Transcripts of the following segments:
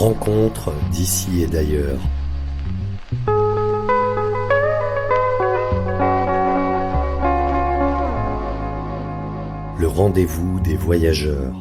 rencontres d'ici et d'ailleurs. Le rendez-vous des voyageurs.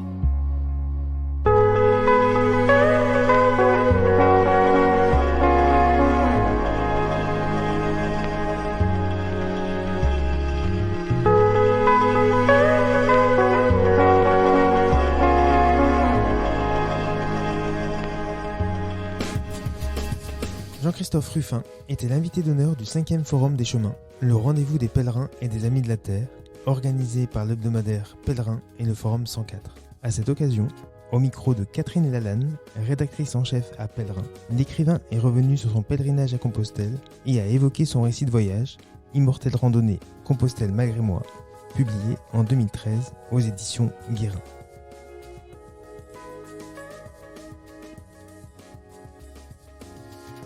Jean-Christophe Ruffin était l'invité d'honneur du 5e Forum des Chemins, le rendez-vous des pèlerins et des amis de la Terre, organisé par l'hebdomadaire Pèlerin et le Forum 104. À cette occasion, au micro de Catherine Lalanne, rédactrice en chef à Pèlerin, l'écrivain est revenu sur son pèlerinage à Compostelle et a évoqué son récit de voyage, Immortelle randonnée Compostelle malgré moi, publié en 2013 aux éditions Guérin.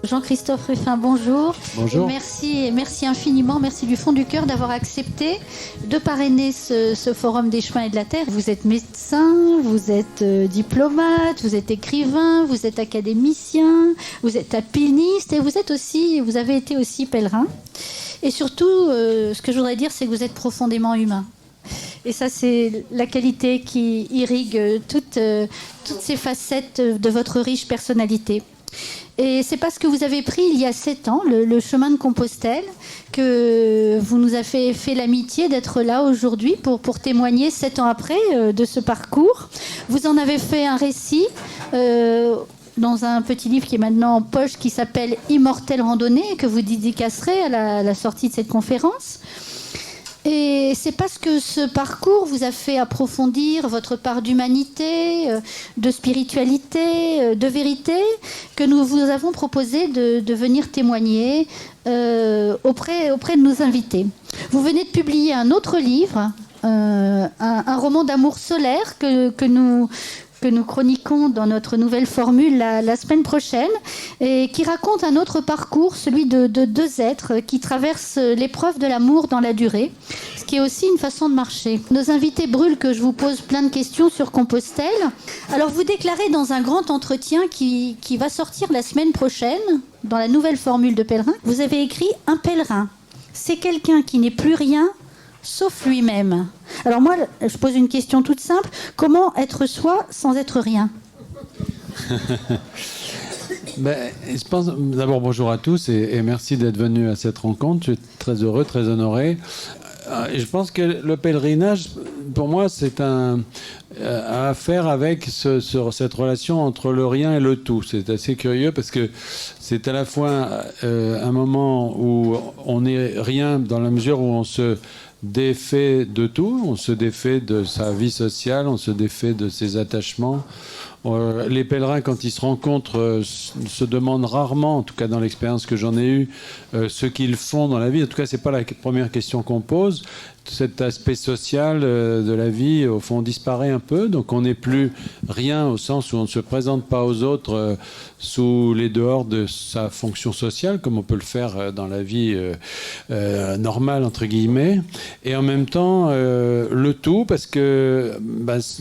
Jean-Christophe Ruffin, bonjour. Bonjour. Et merci infiniment, merci du fond du cœur d'avoir accepté de parrainer ce Forum des Chemins et de la Terre. Vous êtes médecin, vous êtes diplomate, vous êtes écrivain, vous êtes académicien, vous êtes alpiniste et vous avez été aussi pèlerin. Et surtout, ce que je voudrais dire, c'est que vous êtes profondément humain. Et ça, c'est la qualité qui irrigue toutes ces facettes de votre riche personnalité. Et c'est parce que vous avez pris il y a 7 ans le chemin de Compostelle que vous nous avez fait l'amitié d'être là aujourd'hui pour témoigner 7 ans après de ce parcours. Vous en avez fait un récit dans un petit livre qui est maintenant en poche qui s'appelle Immortelle randonnée et que vous dédicacerez à la sortie de cette conférence. Et c'est parce que ce parcours vous a fait approfondir votre part d'humanité, de spiritualité, de vérité, que nous vous avons proposé de venir témoigner auprès de nos invités. Vous venez de publier un autre livre, un roman d'amour solaire que nous chroniquons dans notre nouvelle formule la semaine prochaine, et qui raconte un autre parcours, celui de 2 êtres qui traversent l'épreuve de l'amour dans la durée, ce qui est aussi une façon de marcher. Nos invités brûlent que je vous pose plein de questions sur Compostelle. Alors vous déclarez dans un grand entretien qui va sortir la semaine prochaine, dans la nouvelle formule de Pèlerin, vous avez écrit « Un pèlerin, c'est quelqu'un qui n'est plus rien sauf lui-même ». Alors moi, je pose une question toute simple. Comment être soi sans être rien ? Je pense, d'abord, bonjour à tous et merci d'être venus à cette rencontre. Je suis très heureux, très honoré. Je pense que le pèlerinage, pour moi, c'est à faire avec cette relation entre le rien et le tout. C'est assez curieux parce que c'est à la fois un moment où on n'est rien dans la mesure où on se défait de tout, on se défait de sa vie sociale, on se défait de ses attachements. Les pèlerins, quand ils se rencontrent, se demandent rarement, en tout cas dans l'expérience que j'en ai eue, ce qu'ils font dans la vie. En tout cas, c'est pas la première question qu'on pose. Cet aspect social de la vie, au fond, disparaît un peu. Donc on n'est plus rien au sens où on ne se présente pas aux autres sous les dehors de sa fonction sociale, comme on peut le faire dans la vie normale, entre guillemets. Et en même temps, le tout, parce que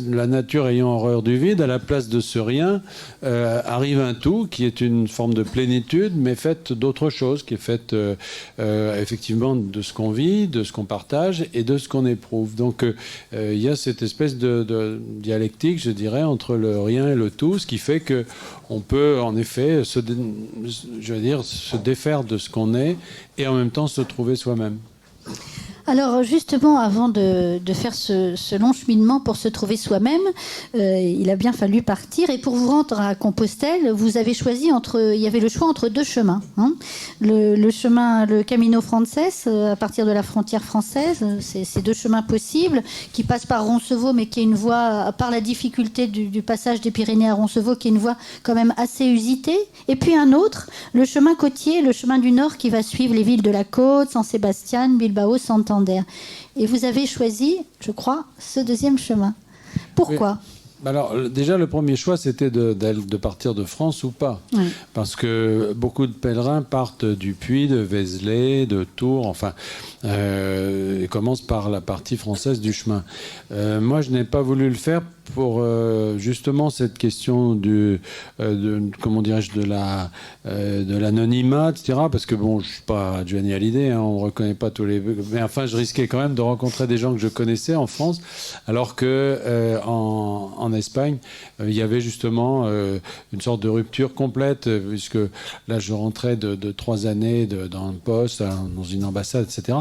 la nature ayant horreur du vide, à la place de ce rien, arrive un tout qui est une forme de plénitude, mais faite d'autre chose, qui est faite effectivement de ce qu'on vit, de ce qu'on partage et de ce qu'on éprouve. Donc il y a cette espèce de dialectique, je dirais, entre le rien et le tout, ce qui fait qu'on peut en effet se défaire de ce qu'on est et en même temps se trouver soi-même. Alors justement, avant de faire ce long cheminement pour se trouver soi-même, il a bien fallu partir. Et pour vous rendre à Compostelle, vous avez choisi il y avait le choix entre 2 chemins. Le chemin, le Camino Frances, à partir de la frontière française, c'est 2 chemins possibles qui passent par Roncevaux, mais qui est une voie, par la difficulté du passage des Pyrénées à Roncevaux, qui est une voie quand même assez usitée. Et puis un autre, le chemin côtier, le chemin du Nord, qui va suivre les villes de la côte, San Sebastián, Bilbao, Santander. Et vous avez choisi, je crois, ce 2e chemin. Pourquoi ? Alors, déjà, le premier choix, c'était de partir de France ou pas. Oui. Parce que beaucoup de pèlerins partent du Puy, de Vézelay, de Tours, enfin, et commencent par la partie française du chemin. Moi, je n'ai pas voulu le faire pour justement cette question comment dirais-je, de l'anonymat, etc. Parce que bon, je suis pas Johnny Hallyday, hein, on reconnaît pas tous les... Mais enfin, je risquais quand même de rencontrer des gens que je connaissais en France, alors que en Espagne, il y avait justement une sorte de rupture complète, puisque là, je rentrais de 3 années dans un poste, dans une ambassade, etc.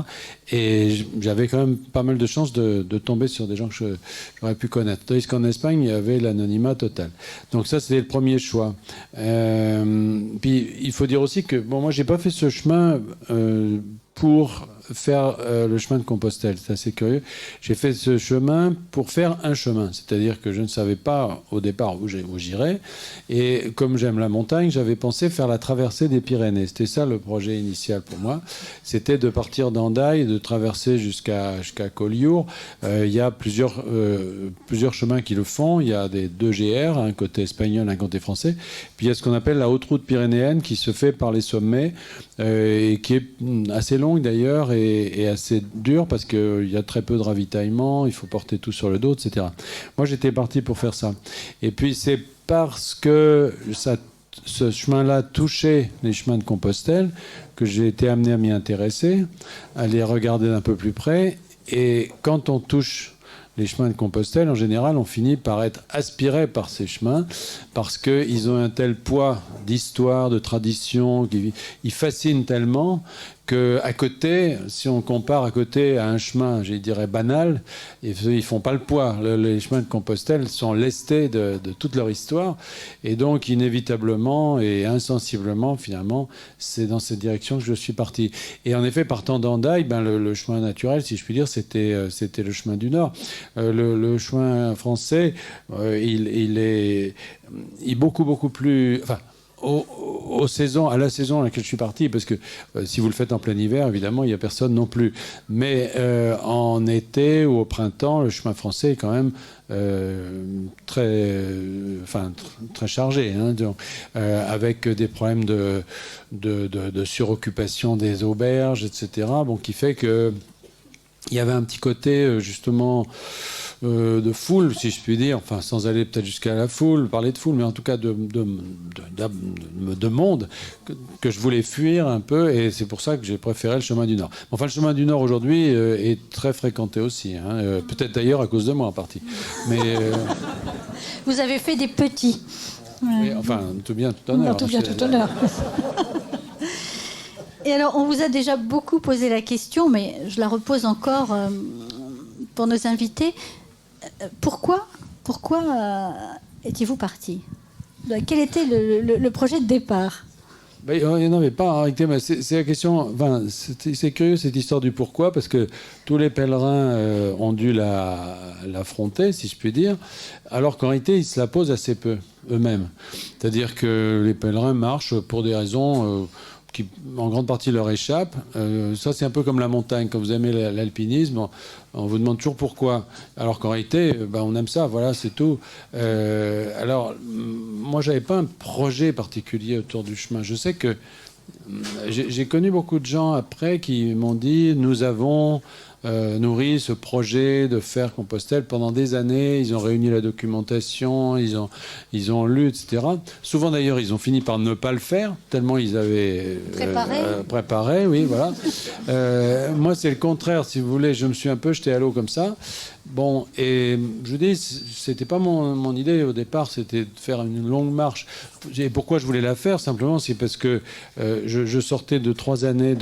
Et j'avais quand même pas mal de chances de tomber sur des gens que j'aurais pu connaître. Tandis qu'en Espagne, il y avait l'anonymat total. Donc ça, c'était le premier choix. Puis, il faut dire aussi que, bon, moi, j'ai pas fait ce chemin pour faire le chemin de Compostelle. C'est assez curieux. J'ai fait ce chemin pour faire un chemin. C'est-à-dire que je ne savais pas au départ où j'irais. Et comme j'aime la montagne, j'avais pensé faire la traversée des Pyrénées. C'était ça le projet initial pour moi. C'était de partir d'Hendaye, de traverser jusqu'à Collioure. Il y a plusieurs chemins qui le font. Il y a des 2 GR, un côté espagnol, un côté français. Puis il y a ce qu'on appelle la haute route pyrénéenne qui se fait par les sommets et qui est assez longue d'ailleurs et assez dur parce qu'il y a très peu de ravitaillement, il faut porter tout sur le dos, etc. Moi, j'étais parti pour faire ça. Et puis, c'est parce que ce chemin-là touchait les chemins de Compostelle que j'ai été amené à m'y intéresser, à les regarder d'un peu plus près. Et quand on touche les chemins de Compostelle, en général, on finit par être aspiré par ces chemins parce qu'ils ont un tel poids d'histoire, de tradition, ils fascinent tellement qu'à côté, si on compare à côté à un chemin, je dirais banal, ils font pas le poids. Les chemins de Compostelle sont lestés de toute leur histoire. Et donc, inévitablement et insensiblement, finalement, c'est dans cette direction que je suis parti. Et en effet, partant d'Hendaye, le chemin naturel, si je puis dire, c'était le chemin du Nord. Le chemin français, il est beaucoup plus... Enfin, à la saison à laquelle je suis parti, parce que si vous le faites en plein hiver, évidemment, il n'y a personne non plus. Mais en été ou au printemps, le chemin français est quand même très chargé, hein, donc, avec des problèmes de suroccupation des auberges, etc. Bon, qui fait que il y avait un petit côté justement de foule, si je puis dire, enfin sans aller peut-être jusqu'à la foule, parler de foule, mais en tout cas de monde que je voulais fuir un peu, et c'est pour ça que j'ai préféré le chemin du Nord. Enfin, le chemin du Nord aujourd'hui est très fréquenté aussi, hein, peut-être d'ailleurs à cause de moi en partie. Mais vous avez fait des petits. Mais, enfin, tout bien, tout honneur. Tout bien, tout honneur. Et alors, on vous a déjà beaucoup posé la question, mais je la repose encore pour nos invités. Pourquoi étiez-vous parti ? Quel était le projet de départ ? Il n'y en avait pas en réalité, mais c'est la question. Enfin, c'est curieux cette histoire du pourquoi, parce que tous les pèlerins ont dû l'affronter, si je puis dire, alors qu'en réalité, ils se la posent assez peu eux-mêmes. C'est-à-dire que les pèlerins marchent pour des raisons qui en grande partie leur échappent. Ça, c'est un peu comme la montagne. Quand vous aimez l'alpinisme, on vous demande toujours pourquoi. Alors qu'en réalité, on aime ça, voilà, c'est tout. Alors, moi, j'avais pas un projet particulier autour du chemin. Je sais que j'ai connu beaucoup de gens après qui m'ont dit, nous avons nourri ce projet de faire Compostelle pendant des années. Ils ont réuni la documentation, ils ont lu, etc. Souvent d'ailleurs, ils ont fini par ne pas le faire, tellement ils avaient préparé, oui, voilà. Moi, c'est le contraire, si vous voulez. Je me suis un peu jeté à l'eau comme ça. Bon, et je vous dis, c'était pas mon idée au départ, c'était de faire une longue marche. Et pourquoi je voulais la faire, simplement, c'est parce que je sortais de 3 années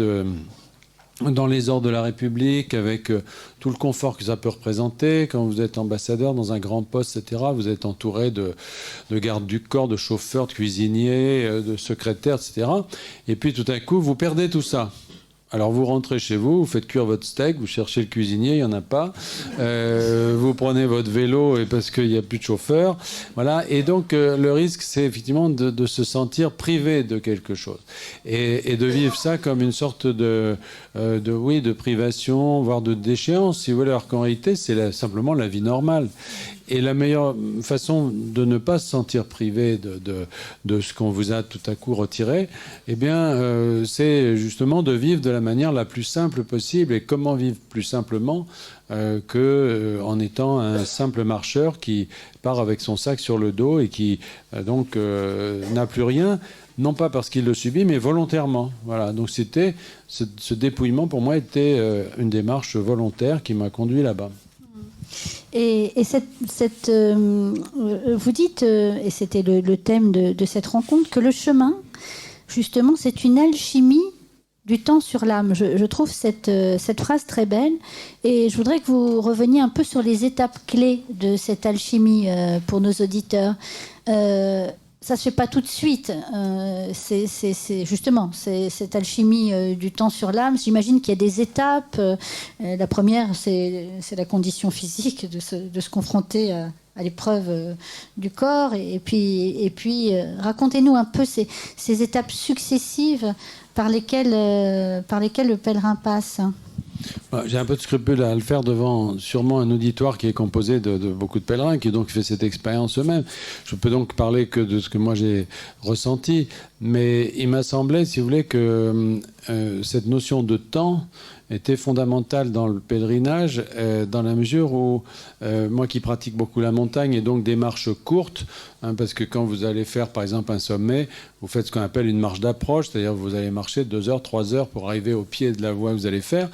dans les ordres de la République, avec tout le confort que ça peut représenter. Quand vous êtes ambassadeur dans un grand poste, etc., vous êtes entouré de gardes du corps, de chauffeurs, de cuisiniers, de secrétaires, etc. Et puis tout à coup, vous perdez tout ça. Alors vous rentrez chez vous, vous faites cuire votre steak, vous cherchez le cuisinier, il n'y en a pas. Vous prenez votre vélo et parce qu'il n'y a plus de chauffeur. Voilà. Et donc le risque, c'est effectivement de se sentir privé de quelque chose. Et de vivre ça comme une sorte de privation, voire de déchéance, si vous voulez. Alors qu'en réalité, c'est simplement la vie normale. Et la meilleure façon de ne pas se sentir privé de ce qu'on vous a tout à coup retiré, eh bien, c'est justement de vivre de la la manière la plus simple possible. Et comment vivre plus simplement qu'en étant un simple marcheur qui part avec son sac sur le dos et qui donc n'a plus rien, non pas parce qu'il le subit, mais volontairement. Voilà. Donc c'était ce dépouillement pour moi était une démarche volontaire qui m'a conduit là-bas. Et vous dites, et c'était le thème de cette rencontre, que le chemin, justement, c'est une alchimie du temps sur l'âme. Je trouve cette phrase très belle. Et je voudrais que vous reveniez un peu sur les étapes clés de cette alchimie pour nos auditeurs. Ça ne se fait pas tout de suite. C'est justement cette alchimie du temps sur l'âme. J'imagine qu'il y a des étapes. La première, c'est la condition physique de se confronter à l'épreuve du corps. Et puis racontez-nous un peu ces étapes successives par lesquelles le pèlerin passe. J'ai un peu de scrupule à le faire devant sûrement un auditoire qui est composé de beaucoup de pèlerins qui donc fait cette expérience eux-mêmes. Je peux donc parler que de ce que moi j'ai ressenti, mais il m'a semblé, si vous voulez, que cette notion de temps était fondamentale dans le pèlerinage, dans la mesure où moi qui pratique beaucoup la montagne et donc des marches courtes, parce que quand vous allez faire par exemple un sommet, vous faites ce qu'on appelle une marche d'approche, c'est-à-dire que vous allez marcher 2 heures, 3 heures pour arriver au pied de la voie que vous allez faire.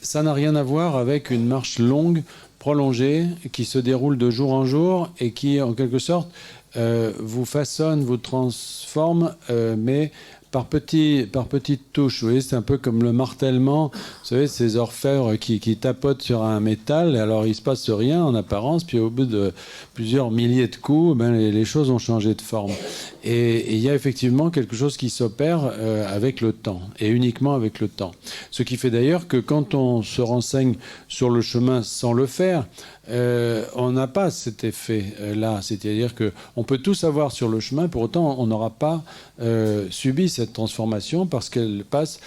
Ça n'a rien à voir avec une marche longue, prolongée, qui se déroule de jour en jour et qui en quelque sorte vous façonne, vous transforme, mais par petites touches. Vous voyez, c'est un peu comme le martèlement. Vous savez, ces orfèvres qui tapotent sur un métal, et alors il ne se passe rien en apparence, puis au bout de plusieurs milliers de coups, les choses ont changé de forme. Et il y a effectivement quelque chose qui s'opère avec le temps, et uniquement avec le temps. Ce qui fait d'ailleurs que quand on se renseigne sur le chemin sans le faire, on n'a pas cet effet-là. C'est-à-dire qu'on peut tout savoir sur le chemin, pour autant on n'aura pas subi cette transformation parce qu'elle passe,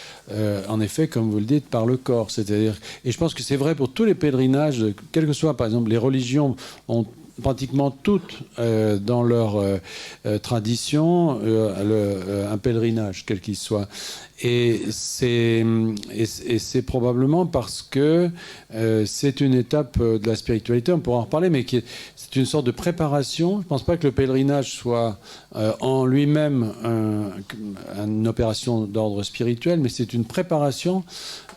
en effet, comme vous le dites, par le corps. C'est-à-dire, et je pense que c'est vrai pour tous les pèlerinages, quelles que soient, par exemple, les religions ont pratiquement toutes dans leur tradition un pèlerinage, quel qu'il soit. Et c'est probablement parce que c'est une étape de la spiritualité, on pourra en reparler, mais c'est une sorte de préparation. Je ne pense pas que le pèlerinage soit en lui-même une opération d'ordre spirituel, mais c'est une préparation,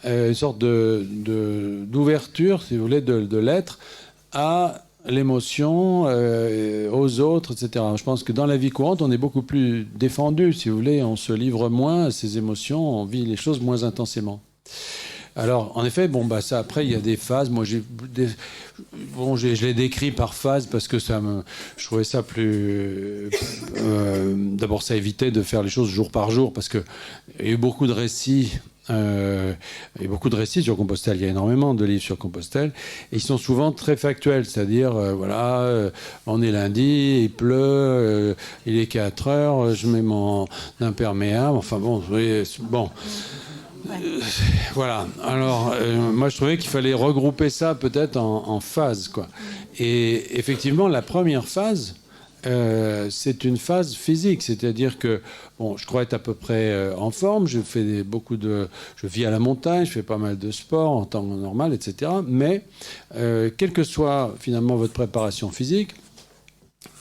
une sorte d'ouverture, si vous voulez, de l'être à l'émotion, aux autres, etc. Je pense que dans la vie courante, on est beaucoup plus défendu, si vous voulez, on se livre moins à ses émotions, on vit les choses moins intensément. Alors, en effet, ça, après, il y a des phases. Moi, je l'ai décrit par phase parce que je trouvais ça plus... D'abord, ça évitait de faire les choses jour par jour parce qu'il y a eu beaucoup de récits. Il y a beaucoup de récits sur Compostelle, il y a énormément de livres sur Compostelle, et ils sont souvent très factuels, c'est-à-dire, on est lundi, il pleut, il est 4 heures, je mets mon imperméable, enfin bon, voilà. Alors, moi, je trouvais qu'il fallait regrouper ça peut-être en phases, quoi. Et effectivement, la première phase, c'est une phase physique, c'est-à-dire que je crois être à peu près en forme, je vis à la montagne, je fais pas mal de sport en temps normal, etc. Mais quelle que soit finalement votre préparation physique,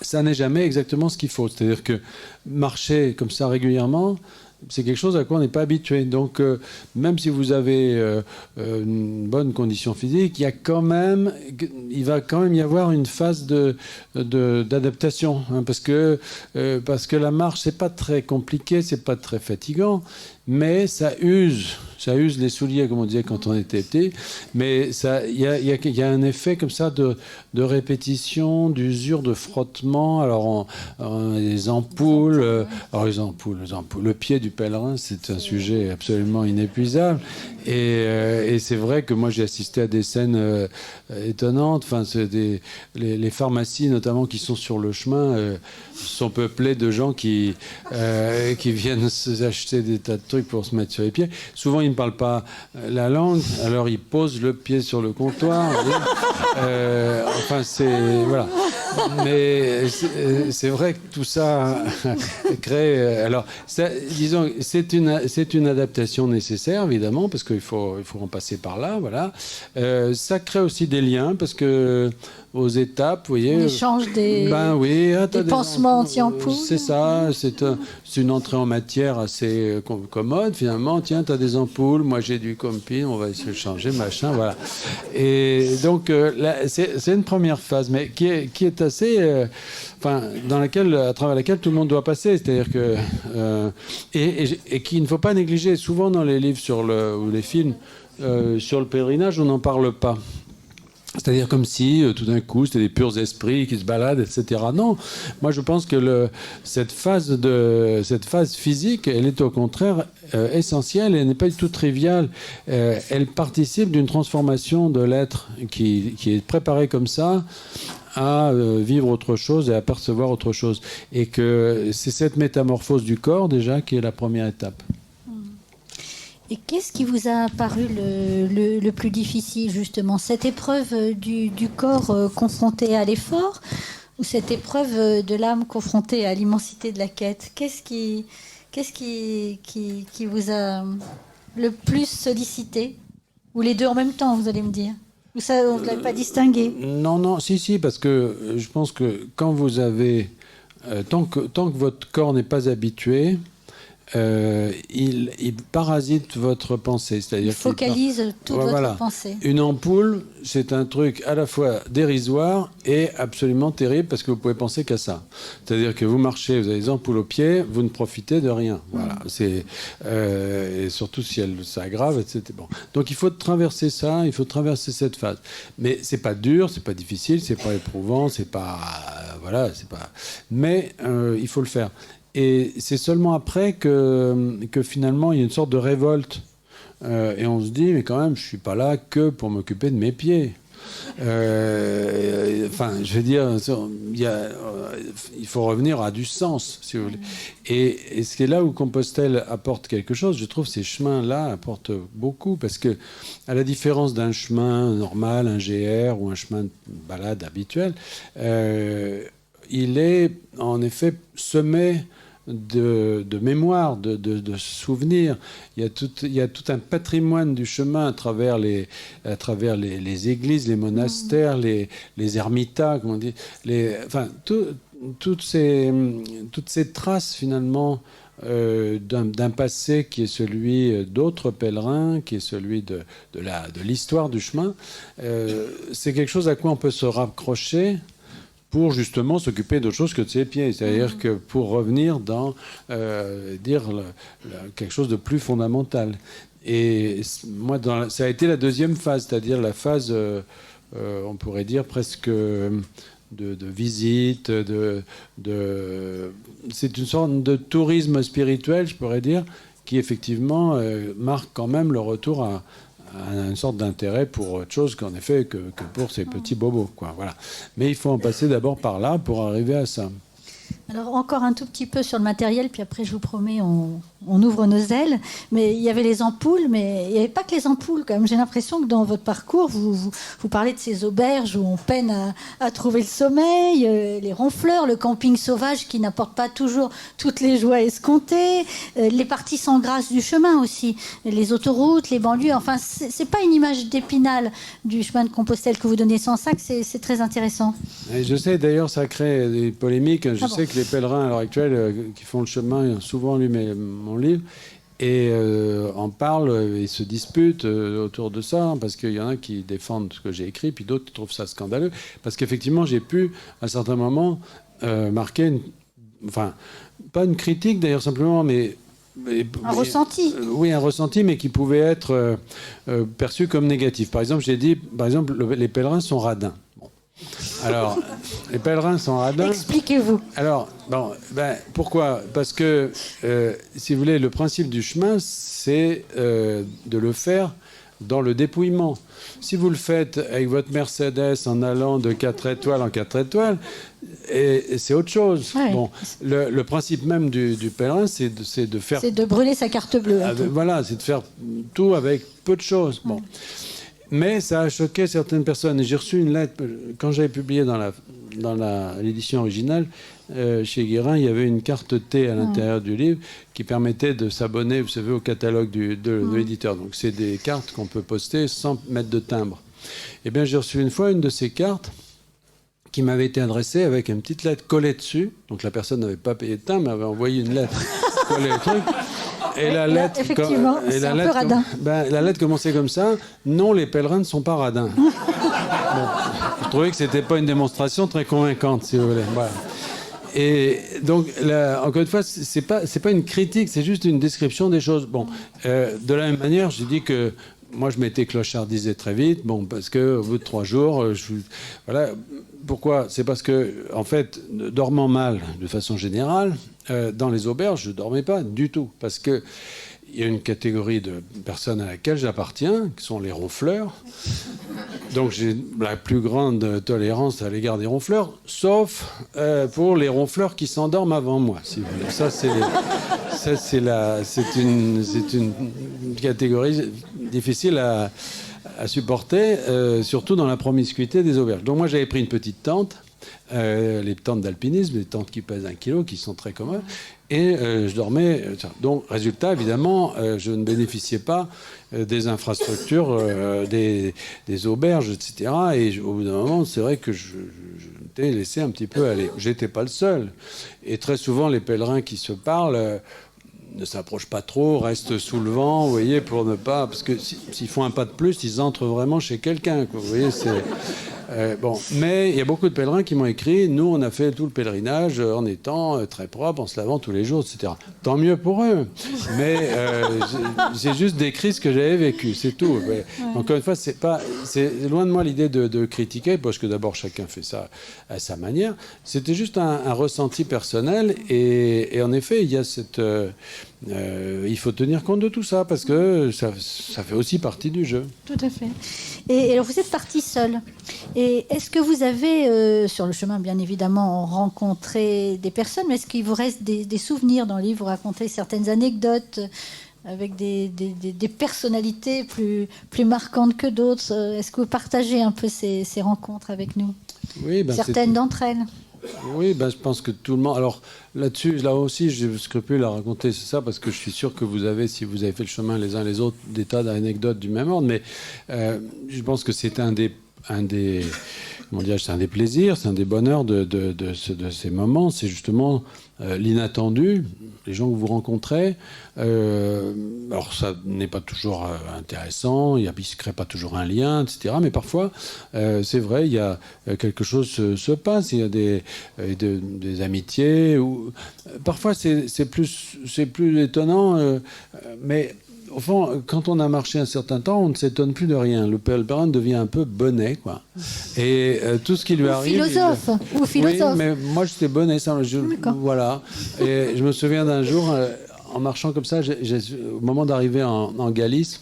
ça n'est jamais exactement ce qu'il faut. C'est-à-dire que marcher comme ça régulièrement, c'est quelque chose à quoi on n'est pas habitué. Donc, même si vous avez une bonne condition physique, il va quand même y avoir une phase d'adaptation, parce que la marche, c'est pas très compliqué, c'est pas très fatigant, mais ça use les souliers, comme on disait quand on était petit, mais il y a un effet comme ça de répétition, d'usure, de frottement. Alors, les ampoules, le pied du pèlerin, c'est un sujet absolument inépuisable. Et c'est vrai que moi, j'ai assisté à des scènes étonnantes. Enfin, les pharmacies, notamment, qui sont sur le chemin, sont peuplées de gens qui viennent acheter des tas de trucs pour se mettre sur les pieds. Souvent, ils ne parlent pas la langue, alors ils posent le pied sur le comptoir. Enfin, voilà. Mais c'est vrai que tout ça crée... Alors, disons, c'est une adaptation nécessaire, évidemment, parce qu'il faut en passer par là, voilà. Ça crée aussi des liens, parce que aux étapes, vous voyez... On échange des pansements anti-ampoules. C'est ça, c'est une entrée en matière assez commode, finalement. Tiens, tu as des ampoules, moi j'ai du compine, on va se changer, machin, voilà. Et donc, c'est une première phase, mais qui est assez... à travers laquelle tout le monde doit passer. C'est-à-dire que... et qu'il ne faut pas négliger. Souvent, dans les livres ou les films sur le pèlerinage, on n'en parle pas. C'est-à-dire comme si, tout d'un coup, c'était des purs esprits qui se baladent, etc. Non, moi je pense que cette phase physique, elle est au contraire essentielle, elle n'est pas du tout triviale. Elle participe d'une transformation de l'être qui est préparé comme ça à vivre autre chose et à percevoir autre chose. Et que c'est cette métamorphose du corps, déjà, qui est la première étape. Et qu'est-ce qui vous a paru le plus difficile, justement? Cette épreuve du corps confronté à l'effort, ou cette épreuve de l'âme confrontée à l'immensité de la quête? Qu'est-ce qui vous a le plus sollicité? Ou les deux en même temps, vous allez me dire? Ou ça, on ne l'avait pas distingué? Non, si, parce que je pense que quand vous avez... tant que votre corps n'est pas habitué... il parasite votre pensée. C'est-à-dire il focalise toute votre pensée. Une ampoule, c'est un truc à la fois dérisoire et absolument terrible parce que vous pouvez penser qu'à ça. C'est-à-dire que vous marchez, vous avez des ampoules aux pieds, vous ne profitez de rien. Voilà. Et surtout si elle s'aggrave, etc. Bon. Donc il faut traverser ça, il faut traverser cette phase. Mais c'est pas dur, c'est pas difficile, c'est pas éprouvant, c'est pas... Mais il faut le faire. Et c'est seulement après que finalement, il y a une sorte de révolte. Et on se dit, mais quand même, je ne suis pas là que pour m'occuper de mes pieds. Je veux dire, il faut revenir à du sens, si vous voulez. Et c'est là où Compostelle apporte quelque chose. Je trouve ces chemins-là apportent beaucoup, parce que, à la différence d'un chemin normal, un GR ou un chemin de balade habituel, il est en effet semé de mémoire, de souvenirs. Il y a tout un patrimoine du chemin à travers les églises, les monastères, les ermitas, comme on dit. Toutes ces traces, finalement, d'un passé qui est celui d'autres pèlerins, qui est celui de l'histoire du chemin. C'est quelque chose à quoi on peut se raccrocher pour justement s'occuper d'autre chose que de ses pieds. C'est-à-dire que pour revenir dans quelque chose de plus fondamental. Et moi, ça a été la deuxième phase, c'est-à-dire la phase, on pourrait dire presque de visite, c'est une sorte de tourisme spirituel, je pourrais dire, qui effectivement marque quand même le retour à une sorte d'intérêt pour autre chose qu'en effet que pour ces petits bobos, quoi. Voilà. Mais il faut en passer d'abord par là pour arriver à ça. Alors encore un tout petit peu sur le matériel, puis après je vous promets on ouvre nos ailes. Mais il y avait les ampoules, mais il n'y avait pas que les ampoules quand même. J'ai l'impression que dans votre parcours, vous parlez de ces auberges où on peine à trouver le sommeil, les ronfleurs, le camping sauvage qui n'apporte pas toujours toutes les joies escomptées, les parties sans grâce du chemin aussi, les autoroutes, les banlieues. Enfin, c'est pas une image d'Épinal du chemin de Compostelle que vous donnez sans sac, c'est très intéressant. Et je sais d'ailleurs, ça crée des polémiques. Je sais que les pèlerins à l'heure actuelle qui font le chemin, souvent lu mon livre, et en parlent et se disputent autour de ça, parce qu'il y en a qui défendent ce que j'ai écrit, puis d'autres qui trouvent ça scandaleux, parce qu'effectivement j'ai pu à certains moments marquer pas une critique d'ailleurs simplement, mais un ressenti. Oui, un ressenti, mais qui pouvait être perçu comme négatif. Par exemple, j'ai dit, les pèlerins sont radins. Bon. Alors, les pèlerins sont radins. Expliquez-vous. Alors, pourquoi? Parce que, si vous voulez, le principe du chemin, c'est de le faire dans le dépouillement. Si vous le faites avec votre Mercedes en allant de 4 étoiles en 4 étoiles, et c'est autre chose. Ouais. Bon, le principe même du pèlerin, c'est de faire... C'est de brûler sa carte bleue. Voilà, c'est de faire tout avec peu de choses. Bon. Mais ça a choqué certaines personnes. Et j'ai reçu une lettre, quand j'avais publié dans l'édition originale, chez Guérin, il y avait une carte T à l'intérieur du livre qui permettait de s'abonner, vous savez, au catalogue de l'éditeur. Donc c'est des cartes qu'on peut poster sans mettre de timbre. Eh bien, j'ai reçu une fois une de ces cartes qui m'avait été adressée avec une petite lettre collée dessus. Donc la personne n'avait pas payé de timbre, mais avait envoyé une lettre collée au truc. Et la lettre, effectivement, c'est un peu radin. La lettre commençait comme ça. Non, les pèlerins ne sont pas radins. Bon, je trouvais que c'était pas une démonstration très convaincante, si vous voulez. Voilà. Et donc, encore une fois, c'est pas une critique, c'est juste une description des choses. Bon, de la même manière, j'ai dit que moi, je m'étais clochardisé très vite. Bon, parce que au bout de 3 jours, voilà. Pourquoi ? C'est parce que, en fait, dormant mal, de façon générale, dans les auberges, je ne dormais pas du tout. Parce qu'il y a une catégorie de personnes à laquelle j'appartiens, qui sont les ronfleurs. Donc j'ai la plus grande tolérance à l'égard des ronfleurs, sauf pour les ronfleurs qui s'endorment avant moi, si vous voulez. Ça, c'est une catégorie difficile à supporter, surtout dans la promiscuité des auberges. Donc moi, j'avais pris une petite tente, les tentes d'alpinisme, les tentes qui pèsent 1 kilo, qui sont très communes, et je dormais. Donc, résultat, évidemment, je ne bénéficiais pas des infrastructures, des auberges, etc. Et au bout d'un moment, c'est vrai que je m'étais laissé un petit peu aller. J'étais pas le seul. Et très souvent, les pèlerins qui se parlent ne s'approchent pas trop, restent sous le vent, vous voyez, pour ne pas... Parce que s'ils font un pas de plus, ils entrent vraiment chez quelqu'un, quoi. Vous voyez, c'est... bon, mais il y a beaucoup de pèlerins qui m'ont écrit, nous, on a fait tout le pèlerinage en étant très propre, en se lavant tous les jours, etc. Tant mieux pour eux. Mais j'ai juste décrit ce que j'avais vécu, c'est tout. Mais, encore une fois, c'est loin de moi l'idée de critiquer, parce que d'abord, chacun fait ça à sa manière. C'était juste un ressenti personnel, et en effet, il y a cette... il faut tenir compte de tout ça, parce que ça fait aussi partie du jeu. Tout à fait. Et alors, vous êtes parti seul. Et est-ce que vous avez, sur le chemin, bien évidemment, rencontré des personnes, mais est-ce qu'il vous reste des souvenirs dans le livre ? Vous racontez certaines anecdotes avec des personnalités plus marquantes que d'autres. Est-ce que vous partagez un peu ces rencontres avec nous ? Oui, certaines d'entre elles. Oui, je pense que tout le monde... Alors, là aussi, j'ai scrupule à raconter ça, parce que je suis sûr que vous avez, si vous avez fait le chemin les uns les autres, des tas d'anecdotes du même ordre, mais je pense que c'est un des plaisirs, c'est un des bonheurs de ces moments, c'est justement l'inattendu, les gens que vous rencontrez. Alors ça n'est pas toujours intéressant, il ne se crée pas toujours un lien, etc. Mais parfois, c'est vrai, il y a quelque chose se passe, il y a des amitiés. Parfois, c'est plus étonnant, mais... Au fond, quand on a marché un certain temps, on ne s'étonne plus de rien. Le pèlerin devient un peu bonnet, quoi. Et tout ce qui lui arrive... Philosophe. Oui, mais moi, j'étais bonnet. Voilà. Et je me souviens d'un jour, en marchant comme ça, au moment d'arriver en Galice,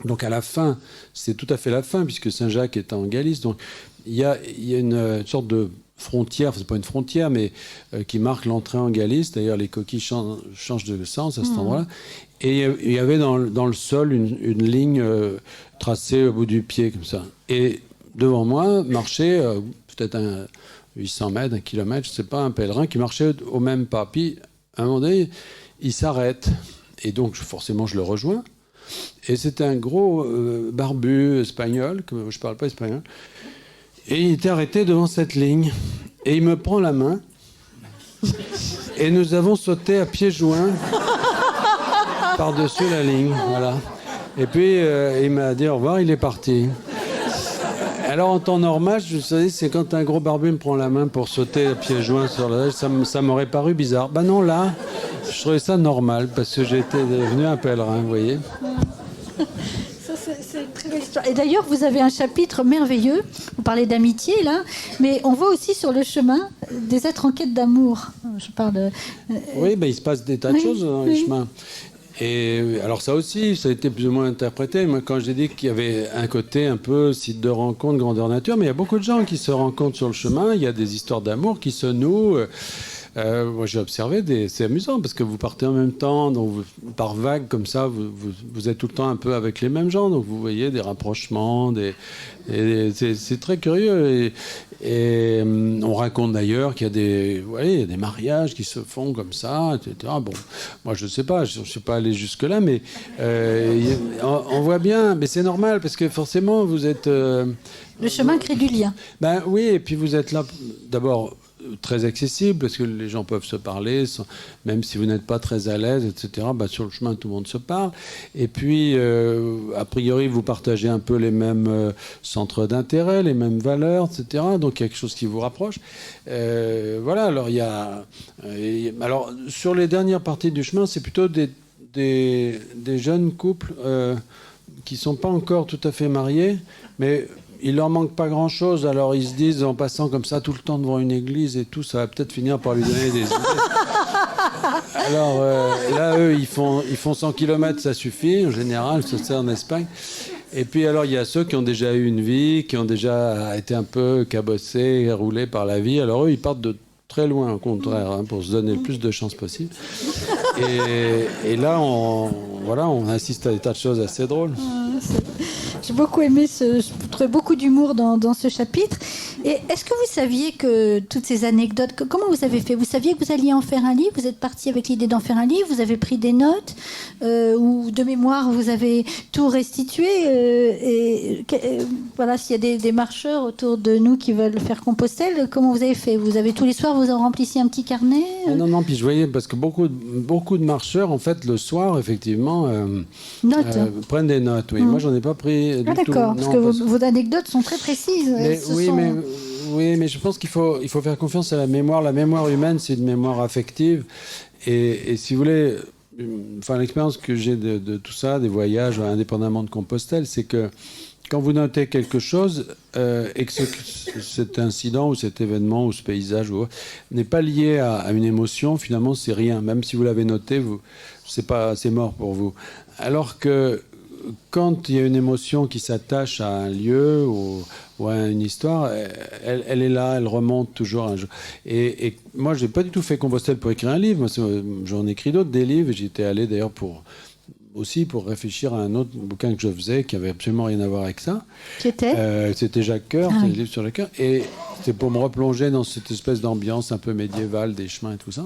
donc à la fin, c'est tout à fait la fin, puisque Saint-Jacques est en Galice, donc il y a une sorte de frontière, c'est pas une frontière, mais qui marque l'entrée en Galice. D'ailleurs, les coquilles changent de sens à cet endroit-là. Et il y avait dans le sol une ligne tracée au bout du pied, comme ça. Et devant moi, marchait peut-être 800 mètres, 1 kilomètre, je ne sais pas, un pèlerin qui marchait au même pas. Puis, à un moment donné, il s'arrête. Et donc, forcément, je le rejoins. Et c'était un gros barbu espagnol, je ne parle pas espagnol. Et il était arrêté devant cette ligne. Et il me prend la main. Et nous avons sauté à pieds joints par-dessus la ligne. Voilà. Et puis, il m'a dit au revoir, il est parti. Alors, en temps normal, je savais, c'est quand un gros barbu me prend la main pour sauter à pieds joints sur la neige, ça m'aurait paru bizarre. Ben non, là, je trouvais ça normal, parce que j'étais devenu un pèlerin, vous voyez. C'est une très belle histoire. Et d'ailleurs, vous avez un chapitre merveilleux. Vous parlez d'amitié, là. Mais on voit aussi sur le chemin des êtres en quête d'amour. Je parle de... Oui, il se passe des tas de choses dans les chemins. Et alors ça aussi, ça a été plus ou moins interprété. Moi, quand j'ai dit qu'il y avait un côté un peu site de rencontre, grandeur nature, mais il y a beaucoup de gens qui se rencontrent sur le chemin. Il y a des histoires d'amour qui se nouent. Moi, j'ai observé, c'est amusant parce que vous partez en même temps, donc par vagues comme ça, vous êtes tout le temps un peu avec les mêmes gens, donc vous voyez des rapprochements, c'est très curieux. Et on raconte d'ailleurs qu'il y a des mariages qui se font comme ça, etc. Bon, moi, je ne sais pas, je ne suis pas allé jusque-là, mais on voit bien, mais c'est normal parce que forcément, vous êtes... Le chemin crée du lien. Ben oui, et puis vous êtes là, d'abord, très accessible, parce que les gens peuvent se parler, même si vous n'êtes pas très à l'aise, etc. Ben, sur le chemin, tout le monde se parle. Et puis, a priori, vous partagez un peu les mêmes centres d'intérêt, les mêmes valeurs, etc. Donc, il y a quelque chose qui vous rapproche. Voilà, alors, alors, sur les dernières parties du chemin, c'est plutôt des jeunes couples qui ne sont pas encore tout à fait mariés, mais... il leur manque pas grand-chose, alors ils se disent, en passant comme ça tout le temps devant une église et tout, ça va peut-être finir par lui donner des idées. Alors là, eux, ils font 100 km, ça suffit, en général, c'est en Espagne. Et puis alors, il y a ceux qui ont déjà eu une vie, qui ont déjà été un peu cabossés, roulés par la vie. Alors eux, ils partent de très loin, au contraire, hein, pour se donner le plus de chances possible. Et là, on assiste à des tas de choses assez drôles. J'ai beaucoup aimé je trouvais beaucoup d'humour dans ce chapitre. Et est-ce que vous saviez que toutes ces anecdotes, comment vous avez fait? Vous saviez que vous alliez en faire un livre? Vous êtes parti avec l'idée d'en faire un livre? Vous avez pris des notes? Ou de mémoire, vous avez tout restitué? Voilà, s'il y a des marcheurs autour de nous qui veulent faire Compostelle, comment vous avez fait? Vous avez tous les soirs, vous en remplissiez un petit carnet? Non, puis je voyais, parce que beaucoup de marcheurs, en fait, le soir, effectivement, prennent des notes. Oui. Moi, j'en ai pas pris du tout. D'accord, parce que vos anecdotes sont très précises. Mais je pense qu'il faut faire confiance à la mémoire. La mémoire humaine, c'est une mémoire affective. Et si vous voulez, l'expérience que j'ai de tout ça, des voyages indépendamment de Compostelle, c'est que quand vous notez quelque chose et que cet incident ou cet événement ou ce paysage n'est pas lié à une émotion, finalement, c'est rien. Même si vous l'avez noté, c'est mort pour vous. Alors que quand il y a une émotion qui s'attache à un lieu ou à une histoire, elle est là, elle remonte toujours un jour. Et moi, je n'ai pas du tout fait Compostelle pour écrire un livre. Moi, j'en ai écrit d'autres, des livres. J'étais allé d'ailleurs pour réfléchir à un autre bouquin que je faisais qui avait absolument rien à voir avec ça. Qui était C'était Jacques Coeur, c'était le livre sur Jacques Coeur. Et c'était pour me replonger dans cette espèce d'ambiance un peu médiévale des chemins et tout ça.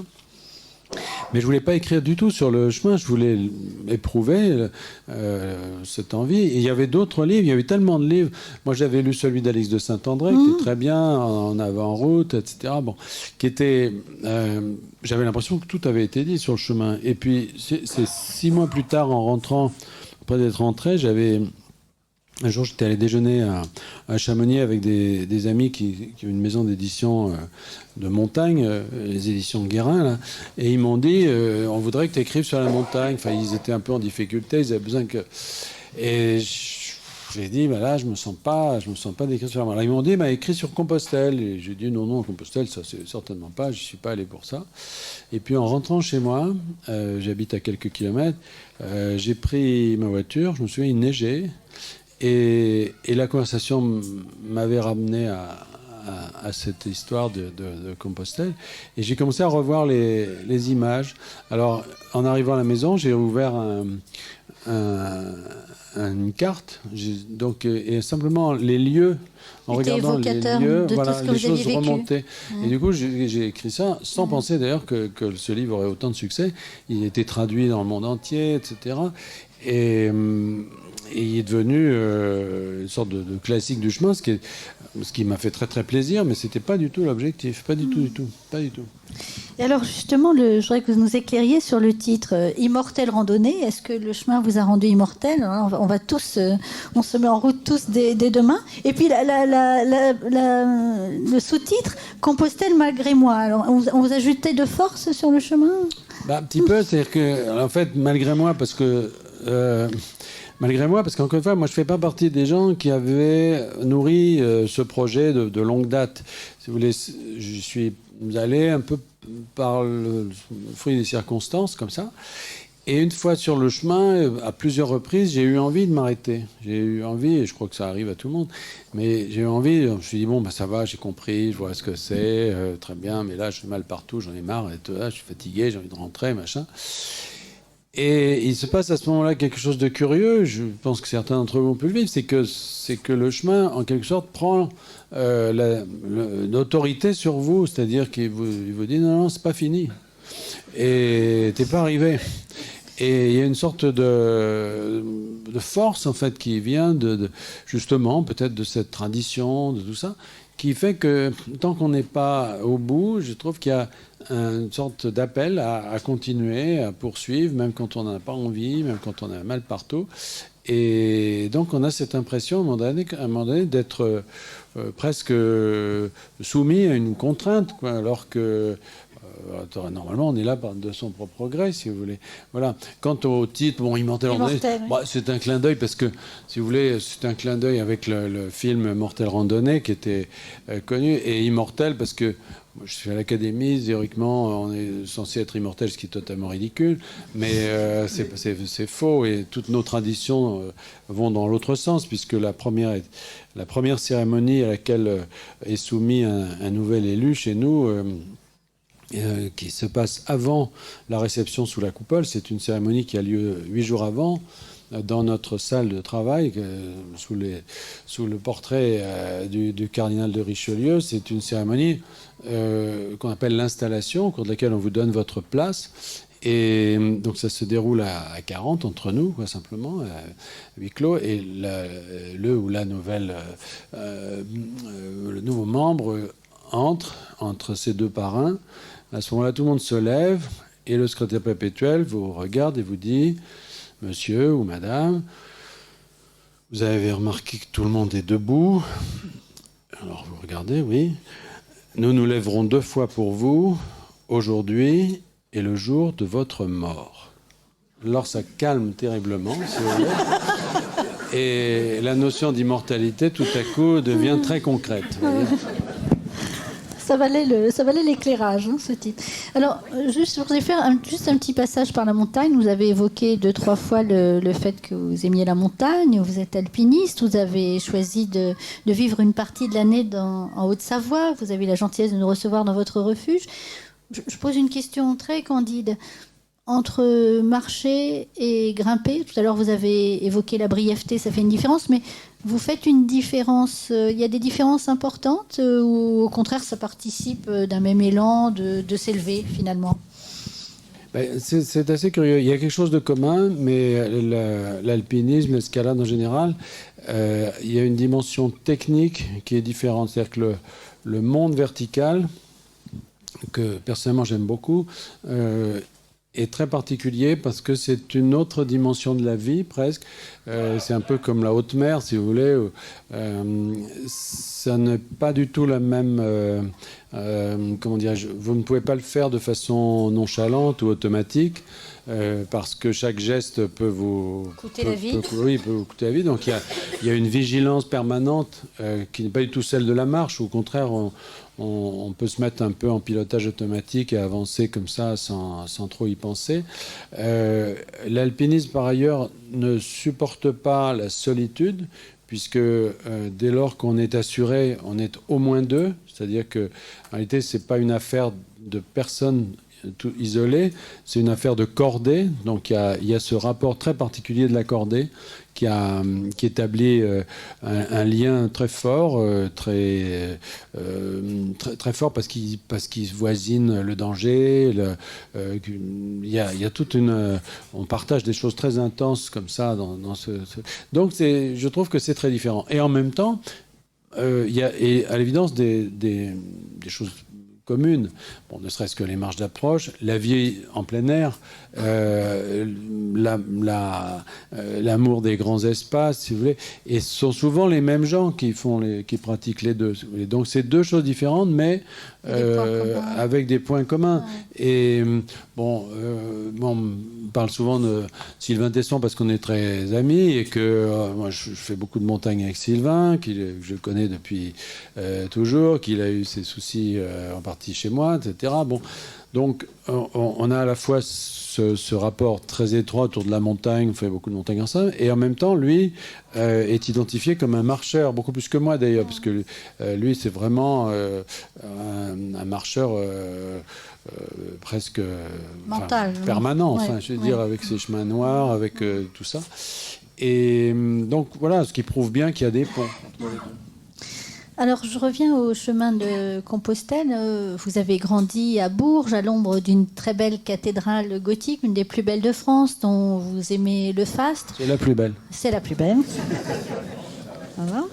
Mais je voulais pas écrire du tout sur le chemin, je voulais éprouver cette envie. Et il y avait d'autres livres, il y avait tellement de livres. Moi, j'avais lu celui d'Alix de Saint-André, qui était très bien, en avant-route, etc. Bon, qui était... j'avais l'impression que tout avait été dit sur le chemin. Et puis, c'est 6 mois plus tard, en rentrant, après d'être rentré, un jour, j'étais allé déjeuner à Chamonix avec des amis qui ont une maison d'édition de montagne, les éditions Guérin, là, et ils m'ont dit on voudrait que tu écrives sur la montagne. Enfin, ils étaient un peu en difficulté, ils avaient besoin que... Et j'ai dit, là, je me sens pas d'écrire sur la montagne. Alors, ils m'ont dit, écris sur Compostelle. Et j'ai dit, non, Compostelle, ça, c'est certainement pas, je suis pas allé pour ça. Et puis, en rentrant chez moi, j'habite à quelques kilomètres, j'ai pris ma voiture, je me souviens, il neigeait. Et la conversation m'avait ramené à cette histoire de Compostelle. Et j'ai commencé à revoir les images. Alors, en arrivant à la maison, j'ai ouvert une carte. Et simplement, les lieux, en regardant les lieux, les choses remontaient. Et du coup, j'ai écrit ça sans penser d'ailleurs que ce livre aurait autant de succès. Il a été traduit dans le monde entier, etc. Et il est devenu une sorte de classique du chemin, ce qui m'a fait très très plaisir, mais c'était pas du tout l'objectif, pas du tout. Et alors justement, je voudrais que vous nous éclairiez sur le titre Immortelle randonnée. Est-ce que le chemin vous a rendu immortel? On va tous, on se met en route tous dès demain. Et puis le sous-titre Compostelle malgré moi. Alors on vous a ajouté de force sur le chemin? Un petit peu, c'est-à-dire que en fait malgré moi, parce qu'encore une fois, moi, je ne fais pas partie des gens qui avaient nourri ce projet de longue date. Si vous voulez, je suis allé un peu par le fruit des circonstances, comme ça. Et une fois sur le chemin, à plusieurs reprises, j'ai eu envie de m'arrêter. J'ai eu envie, et je crois que ça arrive à tout le monde, mais j'ai eu envie, je me suis dit, bon, ça va, j'ai compris, je vois ce que c'est, très bien, mais là, je fais mal partout, j'en ai marre, je suis fatigué, j'ai envie de rentrer, machin. Et il se passe à ce moment-là quelque chose de curieux, je pense que certains d'entre vous ont pu le vivre, c'est que le chemin, en quelque sorte, prend l'autorité sur vous, c'est-à-dire qu'il vous dit, non, c'est pas fini. Et t'es pas arrivé. Et il y a une sorte de force, en fait, qui vient justement, peut-être de cette tradition, de tout ça, qui fait que tant qu'on n'est pas au bout, je trouve qu'il y a une sorte d'appel à continuer, à poursuivre, même quand on n'en a pas envie, même quand on a mal partout. Et donc on a cette impression, à un moment donné d'être presque soumis à une contrainte, quoi, alors que normalement, on est là de son propre gré, si vous voulez. Voilà. Quant au titre, bon, Immortel Randonnée, oui. C'est un clin d'œil parce que, si vous voulez, c'est un clin d'œil avec le film Mortel Randonnée qui était connu, et Immortel parce que moi, je suis à l'académie, théoriquement, on est censé être immortel, ce qui est totalement ridicule, mais c'est faux, et toutes nos traditions vont dans l'autre sens, puisque la première cérémonie à laquelle est soumis un nouvel élu chez nous, qui se passe avant la réception sous la coupole. C'est une cérémonie qui a lieu 8 jours avant, dans notre salle de travail, sous le portrait du cardinal de Richelieu. C'est une cérémonie qu'on appelle l'installation, au cours de laquelle on vous donne votre place. Et donc ça se déroule à 40 entre nous, quoi, simplement, à huis clos. Et le nouveau membre entre ces deux parrains. À ce moment-là, tout le monde se lève et le secrétaire perpétuel vous regarde et vous dit « Monsieur ou Madame, vous avez remarqué que tout le monde est debout. Alors vous regardez, oui. Nous nous lèverons 2 fois pour vous, aujourd'hui et le jour de votre mort. » Alors ça calme terriblement, si vous voulez. Et la notion d'immortalité, tout à coup, devient très concrète. Vous voyez. Ça valait l'éclairage, hein, ce titre. Alors, je voudrais faire juste un petit passage par la montagne. Vous avez évoqué 2-3 fois le fait que vous aimiez la montagne, vous êtes alpiniste, vous avez choisi de vivre une partie de l'année en Haute-Savoie, vous avez eu la gentillesse de nous recevoir dans votre refuge. Je pose une question très candide. Entre marcher et grimper, tout à l'heure vous avez évoqué la brièveté, ça fait une différence, mais vous faites une différence, il y a des différences importantes ou au contraire ça participe d'un même élan de s'élever finalement? C'est assez curieux. Il y a quelque chose de commun, mais l'alpinisme, l'escalade en général, il y a une dimension technique qui est différente. C'est-à-dire que le monde vertical, que personnellement j'aime beaucoup, est très particulier parce que c'est une autre dimension de la vie presque. C'est un peu comme la haute mer, si vous voulez. Ça n'est pas du tout la même... comment dirais-je, vous ne pouvez pas le faire de façon nonchalante ou automatique parce que chaque geste peut vous coûter la vie. Oui, peut vous coûter la vie. Donc il y a une vigilance permanente qui n'est pas du tout celle de la marche. Au contraire, on peut se mettre un peu en pilotage automatique et avancer comme ça sans trop y penser. L'alpinisme, par ailleurs, ne supporte pas la solitude, puisque dès lors qu'on est assuré, on est au moins 2. C'est-à-dire que, en réalité, ce n'est pas une affaire de personnes tout isolées, c'est une affaire de cordée. Donc il y a ce rapport très particulier de la cordée qui établit un lien très fort, très fort parce qu'il voisine le danger. Il y a toute on partage des choses très intenses comme ça dans donc je trouve que c'est très différent. Et en même temps, il y a à l'évidence des choses communes. Bon, ne serait-ce que les marches d'approche, la vie en plein air, l'amour des grands espaces, si vous voulez. Et ce sont souvent les mêmes gens qui pratiquent les deux. Donc c'est 2 choses différentes, mais avec des points communs. Ouais. Et on parle souvent de Sylvain Tesson parce qu'on est très amis et que moi je fais beaucoup de montagne avec Sylvain, que je connais depuis toujours, qu'il a eu ses soucis en particulier parti chez moi, etc. Bon, donc on a à la fois ce rapport très étroit autour de la montagne, on fait beaucoup de montagnes ensemble, et en même temps, lui est identifié comme un marcheur, beaucoup plus que moi d'ailleurs, parce que lui, c'est vraiment un marcheur presque mental, permanent, ouais, je veux dire, avec ses chemins noirs, avec tout ça. Et donc voilà, ce qui prouve bien qu'il y a des ponts. Alors, je reviens au chemin de Compostelle. Vous avez grandi à Bourges, à l'ombre d'une très belle cathédrale gothique, une des plus belles de France, dont vous aimez le faste. C'est la plus belle. C'est la plus belle. Voilà.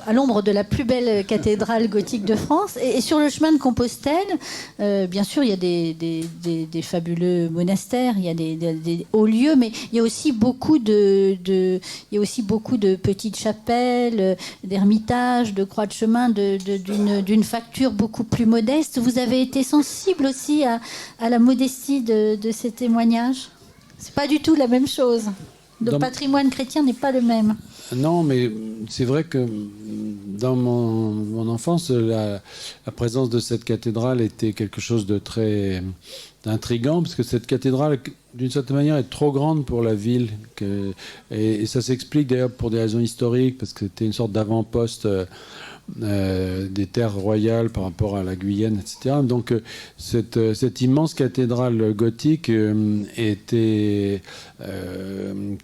À l'ombre de la plus belle cathédrale gothique de France. Et sur le chemin de Compostelle, bien sûr, il y a des fabuleux monastères, il y a des hauts lieux, mais il y a aussi beaucoup de petites chapelles, d'ermitages, de croix de chemin, d'une facture beaucoup plus modeste. Vous avez été sensible aussi à la modestie de ces témoignages ? C'est pas du tout la même chose. Le patrimoine chrétien n'est pas le même. Non, mais c'est vrai que dans mon enfance, la présence de cette cathédrale était quelque chose de très intriguant, parce que cette cathédrale, d'une certaine manière, est trop grande pour la ville. Et ça s'explique d'ailleurs pour des raisons historiques, parce que c'était une sorte d'avant-poste des terres royales par rapport à la Guyenne, etc. Donc cette immense cathédrale gothique qui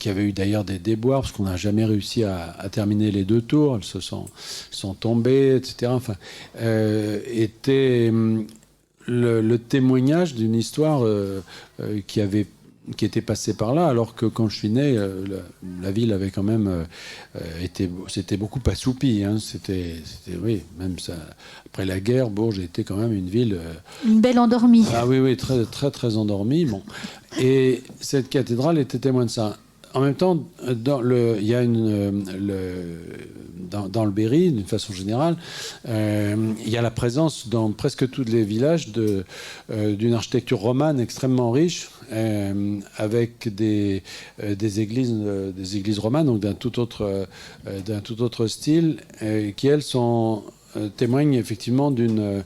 avait eu d'ailleurs des déboires, parce qu'on n'a jamais réussi à terminer les 2 tours, elles se sont tombées, etc. Enfin, était le témoignage d'une histoire qui était passée par là, alors que quand je suis né, la ville avait quand même c'était beaucoup assoupi. Hein. Oui, même ça. Après la guerre, Bourges était quand même une ville. Une belle endormie. Ah oui, très, très, très endormie. Bon. Et cette cathédrale était témoin de ça. En même temps, dans le Berry, d'une façon générale, il y a la présence dans presque tous les villages d'une architecture romane extrêmement riche, avec des églises romanes, donc d'un tout autre style, qui elles témoignent effectivement d'une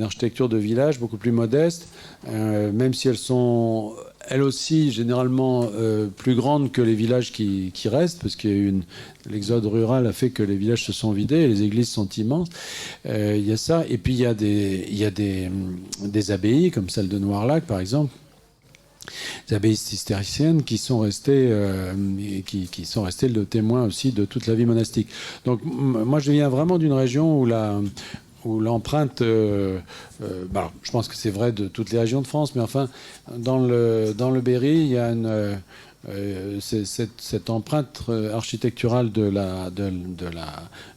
architecture de village beaucoup plus modeste, même si elles sont elles aussi généralement plus grandes que les villages qui restent, parce qu'il y a eu l'exode rural a fait que les villages se sont vidés et les églises sont immenses. Il y a ça, et puis il y a des abbayes comme celle de Noirlac par exemple, des abbayes cisterciennes qui sont restées le témoin aussi de toute la vie monastique. Donc moi je viens vraiment d'une région où l'empreinte, je pense que c'est vrai de toutes les régions de France, mais enfin, dans le Berry, il y a cette empreinte architecturale de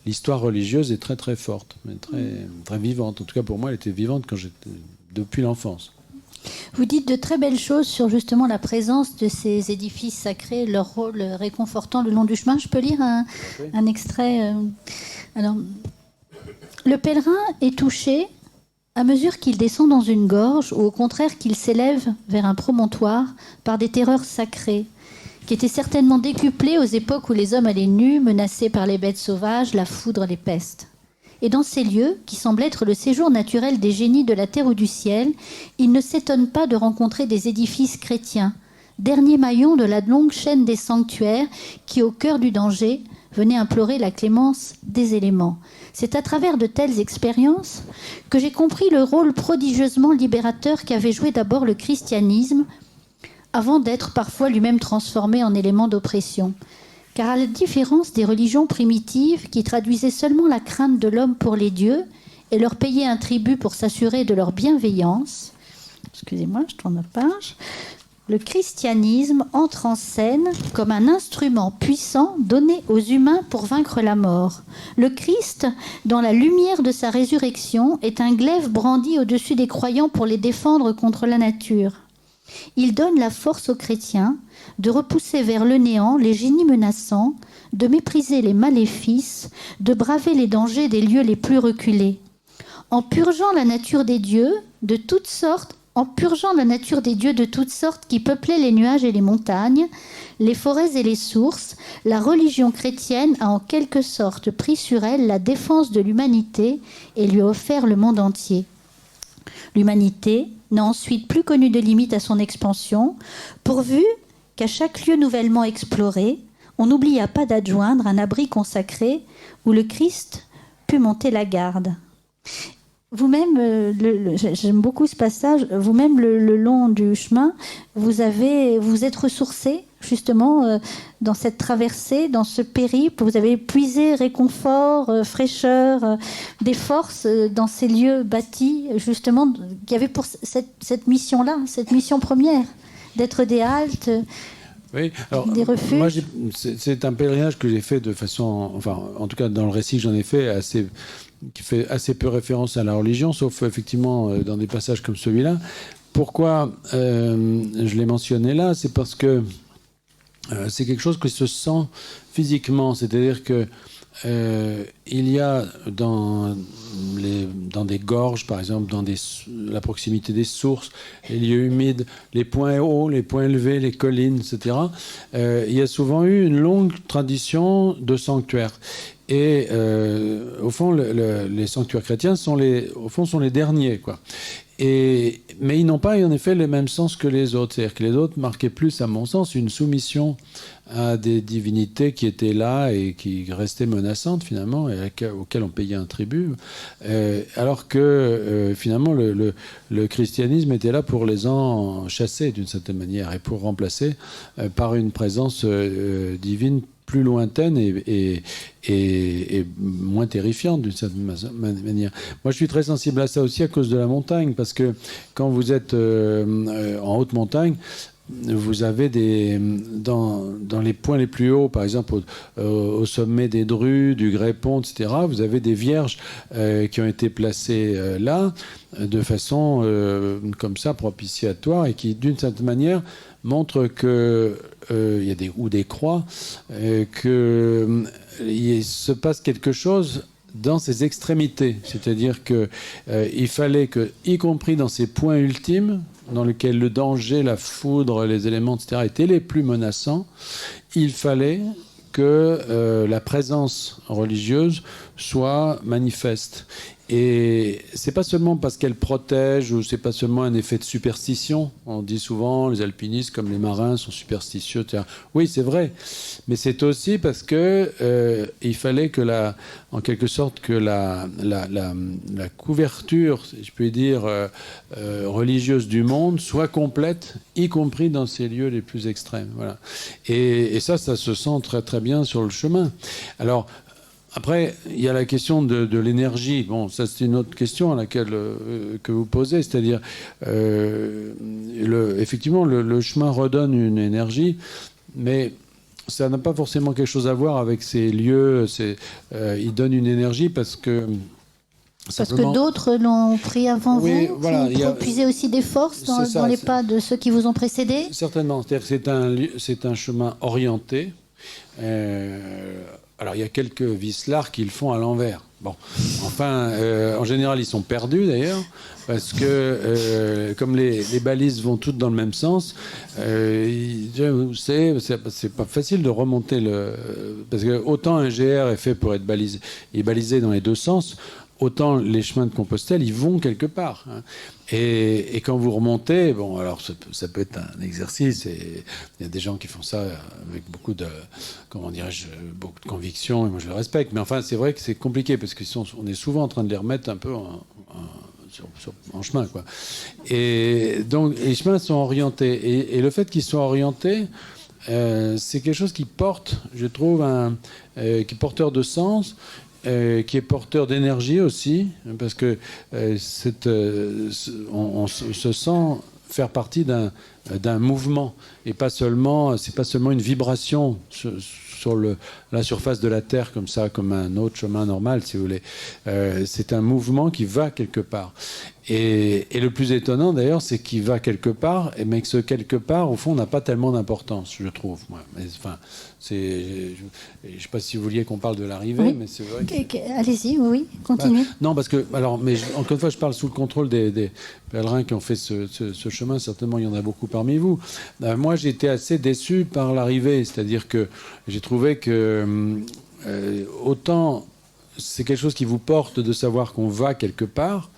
l'histoire religieuse est très très forte, mais très, très vivante. En tout cas, pour moi, elle était vivante depuis l'enfance. Vous dites de très belles choses sur justement la présence de ces édifices sacrés, leur rôle réconfortant le long du chemin. Je peux lire un extrait Alors, le pèlerin est touché à mesure qu'il descend dans une gorge, ou au contraire qu'il s'élève vers un promontoire, par des terreurs sacrées, qui étaient certainement décuplées aux époques où les hommes allaient nus, menacés par les bêtes sauvages, la foudre, les pestes. Et dans ces lieux, qui semblent être le séjour naturel des génies de la terre ou du ciel, il ne s'étonne pas de rencontrer des édifices chrétiens, dernier maillon de la longue chaîne des sanctuaires qui, au cœur du danger, venaient implorer la clémence des éléments. C'est à travers de telles expériences que j'ai compris le rôle prodigieusement libérateur qu'avait joué d'abord le christianisme, avant d'être parfois lui-même transformé en élément d'oppression. Car à la différence des religions primitives qui traduisaient seulement la crainte de l'homme pour les dieux et leur payaient un tribut pour s'assurer de leur bienveillance, excusez-moi, je tourne la page, le christianisme entre en scène comme un instrument puissant donné aux humains pour vaincre la mort. Le Christ, dans la lumière de sa résurrection, est un glaive brandi au-dessus des croyants pour les défendre contre la nature. Il donne la force aux chrétiens de repousser vers le néant les génies menaçants, de mépriser les maléfices, de braver les dangers des lieux les plus reculés. En purgeant la nature des dieux de toutes sortes qui peuplaient les nuages et les montagnes, les forêts et les sources, la religion chrétienne a en quelque sorte pris sur elle la défense de l'humanité et lui a offert le monde entier. L'humanité n'a ensuite plus connu de limite à son expansion, pourvu qu'à chaque lieu nouvellement exploré, on n'oubliât pas d'adjoindre un abri consacré où le Christ put monter la garde. Vous-même, j'aime beaucoup ce passage, vous-même le long du chemin, vous êtes ressourcé justement dans cette traversée, dans ce périple, vous avez puisé réconfort, fraîcheur, des forces dans ces lieux bâtis, justement, qui avaient pour cette mission-là, cette mission première, d'être des haltes. Oui, alors, des refuges. Moi, c'est un pèlerinage que j'ai fait de façon, enfin, en tout cas dans le récit que j'en ai fait, qui fait assez peu référence à la religion, sauf effectivement dans des passages comme celui-là. Pourquoi je l'ai mentionné là? C'est parce que c'est quelque chose qui se sent physiquement, c'est-à-dire que il y a dans des gorges, par exemple, la proximité des sources, les lieux humides, les points hauts, les points élevés, les collines, etc. Il y a souvent eu une longue tradition de sanctuaires. Et au fond, les sanctuaires chrétiens sont les derniers, quoi. Mais ils n'ont pas, en effet, le même sens que les autres. C'est-à-dire que les autres marquaient plus, à mon sens, une soumission à des divinités qui étaient là et qui restaient menaçantes, finalement, et auxquelles on payait un tribut. Alors que, finalement, le christianisme était là pour les en chasser, d'une certaine manière, et pour remplacer par une présence divine plus lointaine et moins terrifiante d'une certaine manière. Moi, je suis très sensible à ça aussi à cause de la montagne, parce que quand vous êtes en haute montagne, vous avez dans les points les plus hauts, par exemple au sommet des Drues, du Grépon, etc., vous avez des vierges qui ont été placées là de façon comme ça propitiatoire et qui, d'une certaine manière, montrent que il y a des croix, que il se passe quelque chose dans ces extrémités. C'est-à-dire que il fallait que, y compris dans ces points ultimes, dans lesquels le danger, la foudre, les éléments, etc., étaient les plus menaçants, il fallait que la présence religieuse soit manifeste. Et c'est pas seulement parce qu'elle protège, ou c'est pas seulement un effet de superstition. On dit souvent, les alpinistes comme les marins sont superstitieux, etc. Oui, c'est vrai. Mais c'est aussi parce que il fallait que en quelque sorte, que la couverture, si je puis dire, religieuse du monde soit complète, y compris dans ces lieux les plus extrêmes. Voilà. Et ça se sent très très bien sur le chemin. Alors, après, il y a la question de l'énergie. Bon, ça, c'est une autre question à laquelle que vous posez. C'est-à-dire, effectivement, le chemin redonne une énergie, mais ça n'a pas forcément quelque chose à voir avec ces lieux. Il donne une énergie parce que... Parce que d'autres l'ont pris avant oui, vous, voilà, qui ont puisé aussi des forces dans les pas de ceux qui vous ont précédés. Certainement. C'est-à-dire que c'est un chemin orienté. Alors, il y a quelques vicelards qui le font à l'envers. Bon, enfin, en général, ils sont perdus d'ailleurs, parce que comme les balises vont toutes dans le même sens, c'est pas facile de remonter parce que autant un GR est fait pour être balisé, il est balisé dans les deux sens, autant les chemins de Compostelle, ils vont quelque part. Hein. Et quand vous remontez, bon, alors ça peut être un exercice, et il y a des gens qui font ça avec beaucoup de, comment dirais-je, beaucoup de conviction, et moi je le respecte. Mais enfin, c'est vrai que c'est compliqué, parce qu'on est souvent en train de les remettre un peu en chemin, quoi. Et donc, les chemins sont orientés. Et le fait qu'ils soient orientés, c'est quelque chose qui porte, je trouve, qui est porteur de sens, qui est porteur d'énergie aussi, parce que on se sent faire partie d'un mouvement, et c'est pas seulement une vibration sur la surface de la Terre comme ça, comme un autre chemin normal, si vous voulez. C'est un mouvement qui va quelque part. Et le plus étonnant, d'ailleurs, c'est qu'il va quelque part, mais que ce quelque part, au fond, n'a pas tellement d'importance, je trouve. Moi. Mais, enfin, je ne sais pas si vous vouliez qu'on parle de l'arrivée, oui. Mais c'est vrai que... Allez-y, oui, continuez. Non, parce que, alors, mais encore une fois, je parle sous le contrôle des pèlerins qui ont fait ce chemin. Certainement, il y en a beaucoup parmi vous. Moi, j'ai été assez déçu par l'arrivée, c'est-à-dire que j'ai trouvé que autant c'est quelque chose qui vous porte de savoir qu'on va quelque part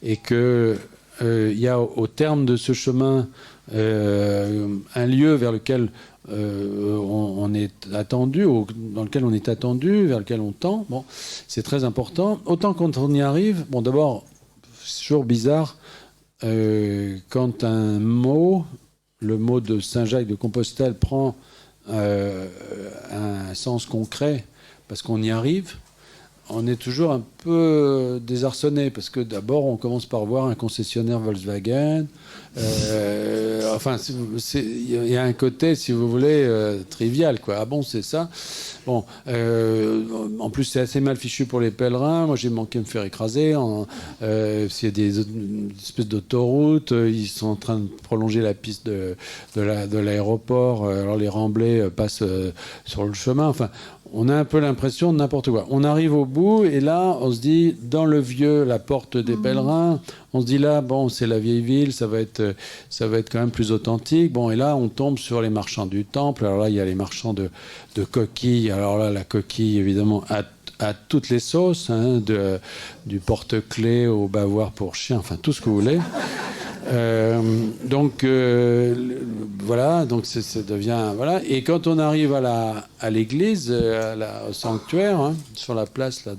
et que il y a au terme de ce chemin un lieu vers lequel on est attendu, dans lequel on est attendu, vers lequel on tend. Bon, c'est très important. Autant quand on y arrive, bon, d'abord, c'est toujours bizarre quand un mot, le mot de Saint-Jacques de Compostelle, prend un sens concret parce qu'on y arrive. On est toujours un peu désarçonné parce que d'abord on commence par voir un concessionnaire Volkswagen. Enfin, il y a un côté, si vous voulez, trivial, quoi. Ah bon, c'est ça. Bon, en plus c'est assez mal fichu pour les pèlerins. Moi, j'ai manqué de me faire écraser. S'il y a des espèces d'autoroutes, ils sont en train de prolonger la piste de l'aéroport. Alors les remblais passent sur le chemin. Enfin. On a un peu l'impression de n'importe quoi. On arrive au bout et là, on se dit, dans le vieux, la porte des pèlerins, on se dit là, bon, c'est la vieille ville, ça va être quand même plus authentique. Bon, et là, on tombe sur les marchands du temple. Alors là, il y a les marchands de coquilles. Alors là, la coquille, évidemment, à toutes les sauces, hein, du porte-clés au bavoir pour chien, enfin, tout ce que vous voulez. Voilà, donc ça devient voilà. Et quand on arrive à l'église, au sanctuaire, hein, sur la place là,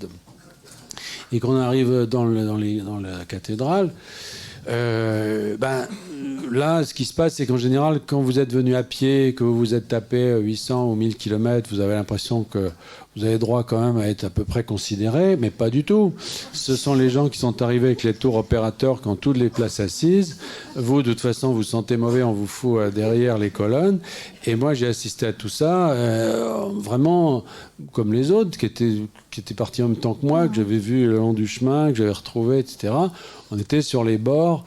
et qu'on arrive dans la cathédrale, là, ce qui se passe, c'est qu'en général, quand vous êtes venu à pied, que vous vous êtes tapé 800 ou 1000 km, vous avez l'impression que vous avez droit quand même à être à peu près considéré, mais pas du tout. Ce sont les gens qui sont arrivés avec les tours opérateurs qui ont toutes les places assises. Vous, de toute façon, vous sentez mauvais, on vous fout derrière les colonnes. Et moi, j'ai assisté à tout ça, vraiment comme les autres, qui étaient partis en même temps que moi, que j'avais vu le long du chemin, que j'avais retrouvé, etc. On était sur les bords,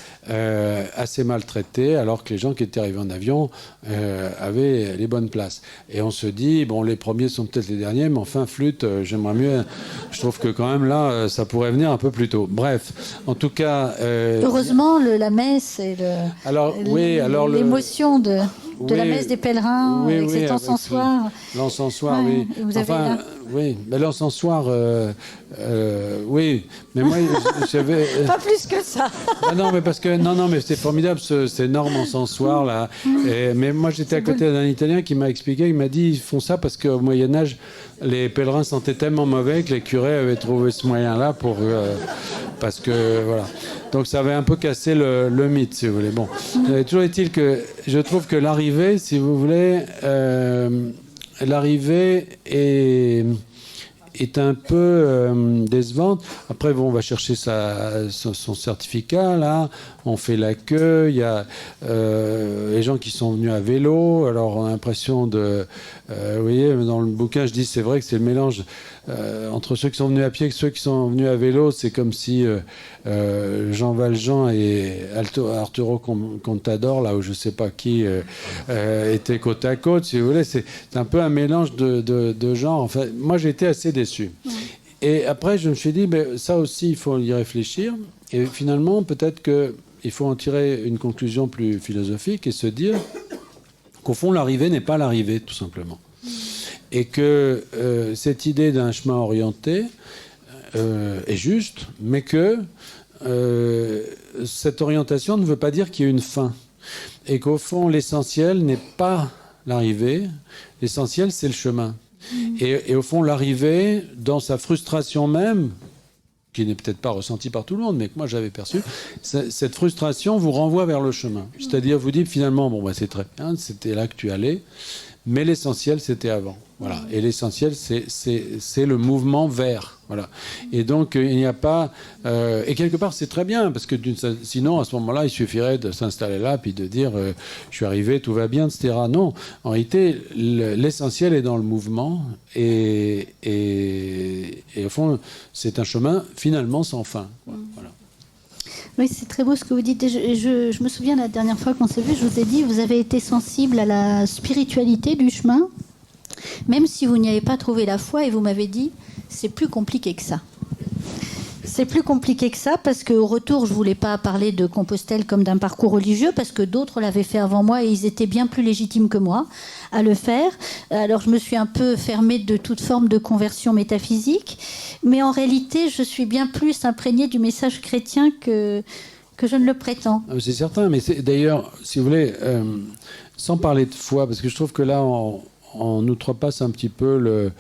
assez maltraités, alors que les gens qui étaient arrivés en avion avaient les bonnes places. Et on se dit, bon, les premiers sont peut-être les derniers, mais enfin, flûte, j'aimerais mieux. Je trouve que quand même, là, ça pourrait venir un peu plus tôt. Bref, en tout cas... Heureusement, la messe et l'émotion de la messe des pèlerins, avec cet encensoir. L'encensoir, oui. Enfin, oui, mais l'encensoir, oui. Mais moi, j'avais... Pas plus que ça. Non, mais c'est formidable, cet énorme encensoir, là. Mais moi, j'étais à côté d'un Italien qui m'a expliqué, il m'a dit, ils font ça parce qu'au Moyen-Âge, les pèlerins sentaient tellement mauvais que les curés avaient trouvé ce moyen-là pour... parce que, voilà. Donc ça avait un peu cassé le mythe, si vous voulez. Bon, toujours est-il que je trouve que l'arrivée, si vous voulez, l'arrivée est un peu décevante. Après, bon, on va chercher son certificat, là. On fait la queue. Il y a les gens qui sont venus à vélo. Alors, on a l'impression de... vous voyez, dans le bouquin, je dis, c'est vrai que c'est le mélange entre ceux qui sont venus à pied et ceux qui sont venus à vélo. C'est comme si Jean Valjean et Arturo Contador, là où je ne sais pas qui, étaient côte à côte, si vous voulez. C'est un peu un mélange de genres. Enfin, moi, j'ai été assez déçu. Et après, je me suis dit, ça aussi, il faut y réfléchir. Et finalement, peut-être qu'il faut en tirer une conclusion plus philosophique et se dire qu'au fond, l'arrivée n'est pas l'arrivée, tout simplement. Et que cette idée d'un chemin orienté est juste, mais que cette orientation ne veut pas dire qu'il y a une fin. Et qu'au fond, l'essentiel n'est pas l'arrivée, l'essentiel, c'est le chemin. Et au fond, l'arrivée, dans sa frustration même, qui n'est peut-être pas ressentie par tout le monde, mais que moi j'avais perçu, cette frustration vous renvoie vers le chemin. C'est-à-dire, vous dites finalement, c'est très bien, c'était là que tu allais, mais l'essentiel, c'était avant. Voilà. Et l'essentiel, c'est le mouvement vers. Voilà. Et donc, il n'y a pas... et quelque part, c'est très bien, parce que sinon, à ce moment-là, il suffirait de s'installer là, puis de dire je suis arrivé, tout va bien, etc. Non. En réalité, l'essentiel est dans le mouvement, et au fond, c'est un chemin, finalement, sans fin. Voilà. Oui, c'est très beau ce que vous dites. Je me souviens, la dernière fois qu'on s'est vu, je vous ai dit, vous avez été sensible à la spiritualité du chemin, même si vous n'y avez pas trouvé la foi, et vous m'avez dit, c'est plus compliqué que ça. C'est plus compliqué que ça parce qu'au retour, je voulais pas parler de Compostelle comme d'un parcours religieux parce que d'autres l'avaient fait avant moi et ils étaient bien plus légitimes que moi à le faire. Alors je me suis un peu fermée de toute forme de conversion métaphysique, mais en réalité, je suis bien plus imprégnée du message chrétien que je ne le prétends. C'est certain, mais d'ailleurs, si vous voulez, sans parler de foi, parce que je trouve que là, on outrepasse un petit peu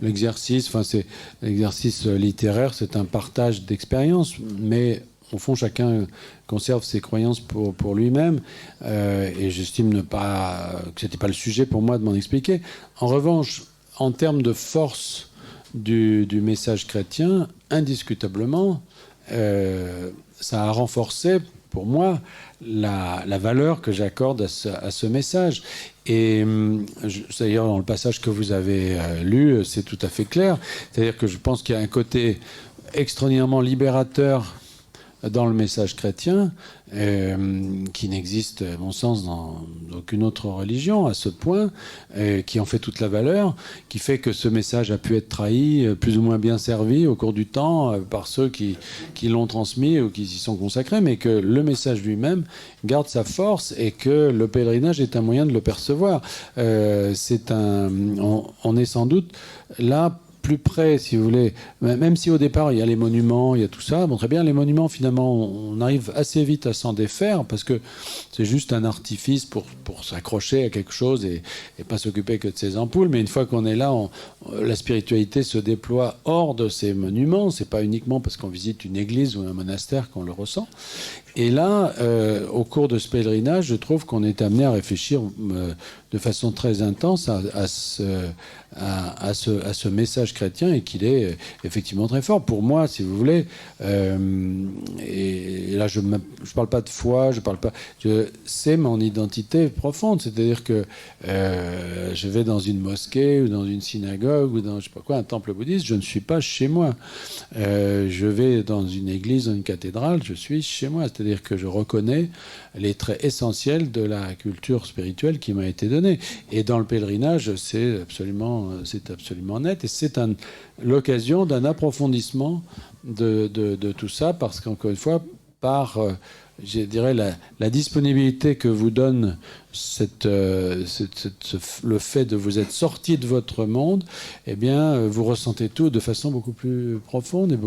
l'exercice, enfin c'est l'exercice littéraire, c'est un partage d'expériences, mais au fond chacun conserve ses croyances pour lui-même, et j'estime que c'était pas le sujet pour moi de m'en expliquer. En revanche, en termes de force du message chrétien, indiscutablement, ça a renforcé pour moi la valeur que j'accorde à ce message. Et d'ailleurs, dans le passage que vous avez lu, c'est tout à fait clair. C'est-à-dire que je pense qu'il y a un côté extraordinairement libérateur dans le message chrétien, qui n'existe, à mon sens, dans aucune autre religion, à ce point, qui en fait toute la valeur, qui fait que ce message a pu être trahi, plus ou moins bien servi au cours du temps, par ceux qui l'ont transmis ou qui s'y sont consacrés, mais que le message lui-même garde sa force et que le pèlerinage est un moyen de le percevoir. On est sans doute là plus près, si vous voulez, même si au départ il y a les monuments, il y a tout ça, bon, très bien, les monuments finalement on arrive assez vite à s'en défaire parce que c'est juste un artifice pour s'accrocher à quelque chose et pas s'occuper que de ses ampoules, mais une fois qu'on est là, la spiritualité se déploie hors de ces monuments, c'est pas uniquement parce qu'on visite une église ou un monastère qu'on le ressent. Et là, au cours de ce pèlerinage, je trouve qu'on est amené à réfléchir de façon très intense à ce message chrétien et qu'il est effectivement très fort. Pour moi, si vous voulez, et là je parle pas de foi, c'est mon identité profonde. C'est-à-dire que je vais dans une mosquée ou dans une synagogue ou dans je sais pas quoi, un temple bouddhiste, je ne suis pas chez moi. Je vais dans une église, dans une cathédrale, je suis chez moi. C'est-à-dire que je reconnais les traits essentiels de la culture spirituelle qui m'a été donnée. Et dans le pèlerinage, c'est absolument net. Et c'est l'occasion d'un approfondissement de tout ça, parce qu'encore une fois, par, je dirais, la disponibilité que vous donne le fait de vous être sorti de votre monde, eh bien, vous ressentez tout de façon beaucoup plus profonde et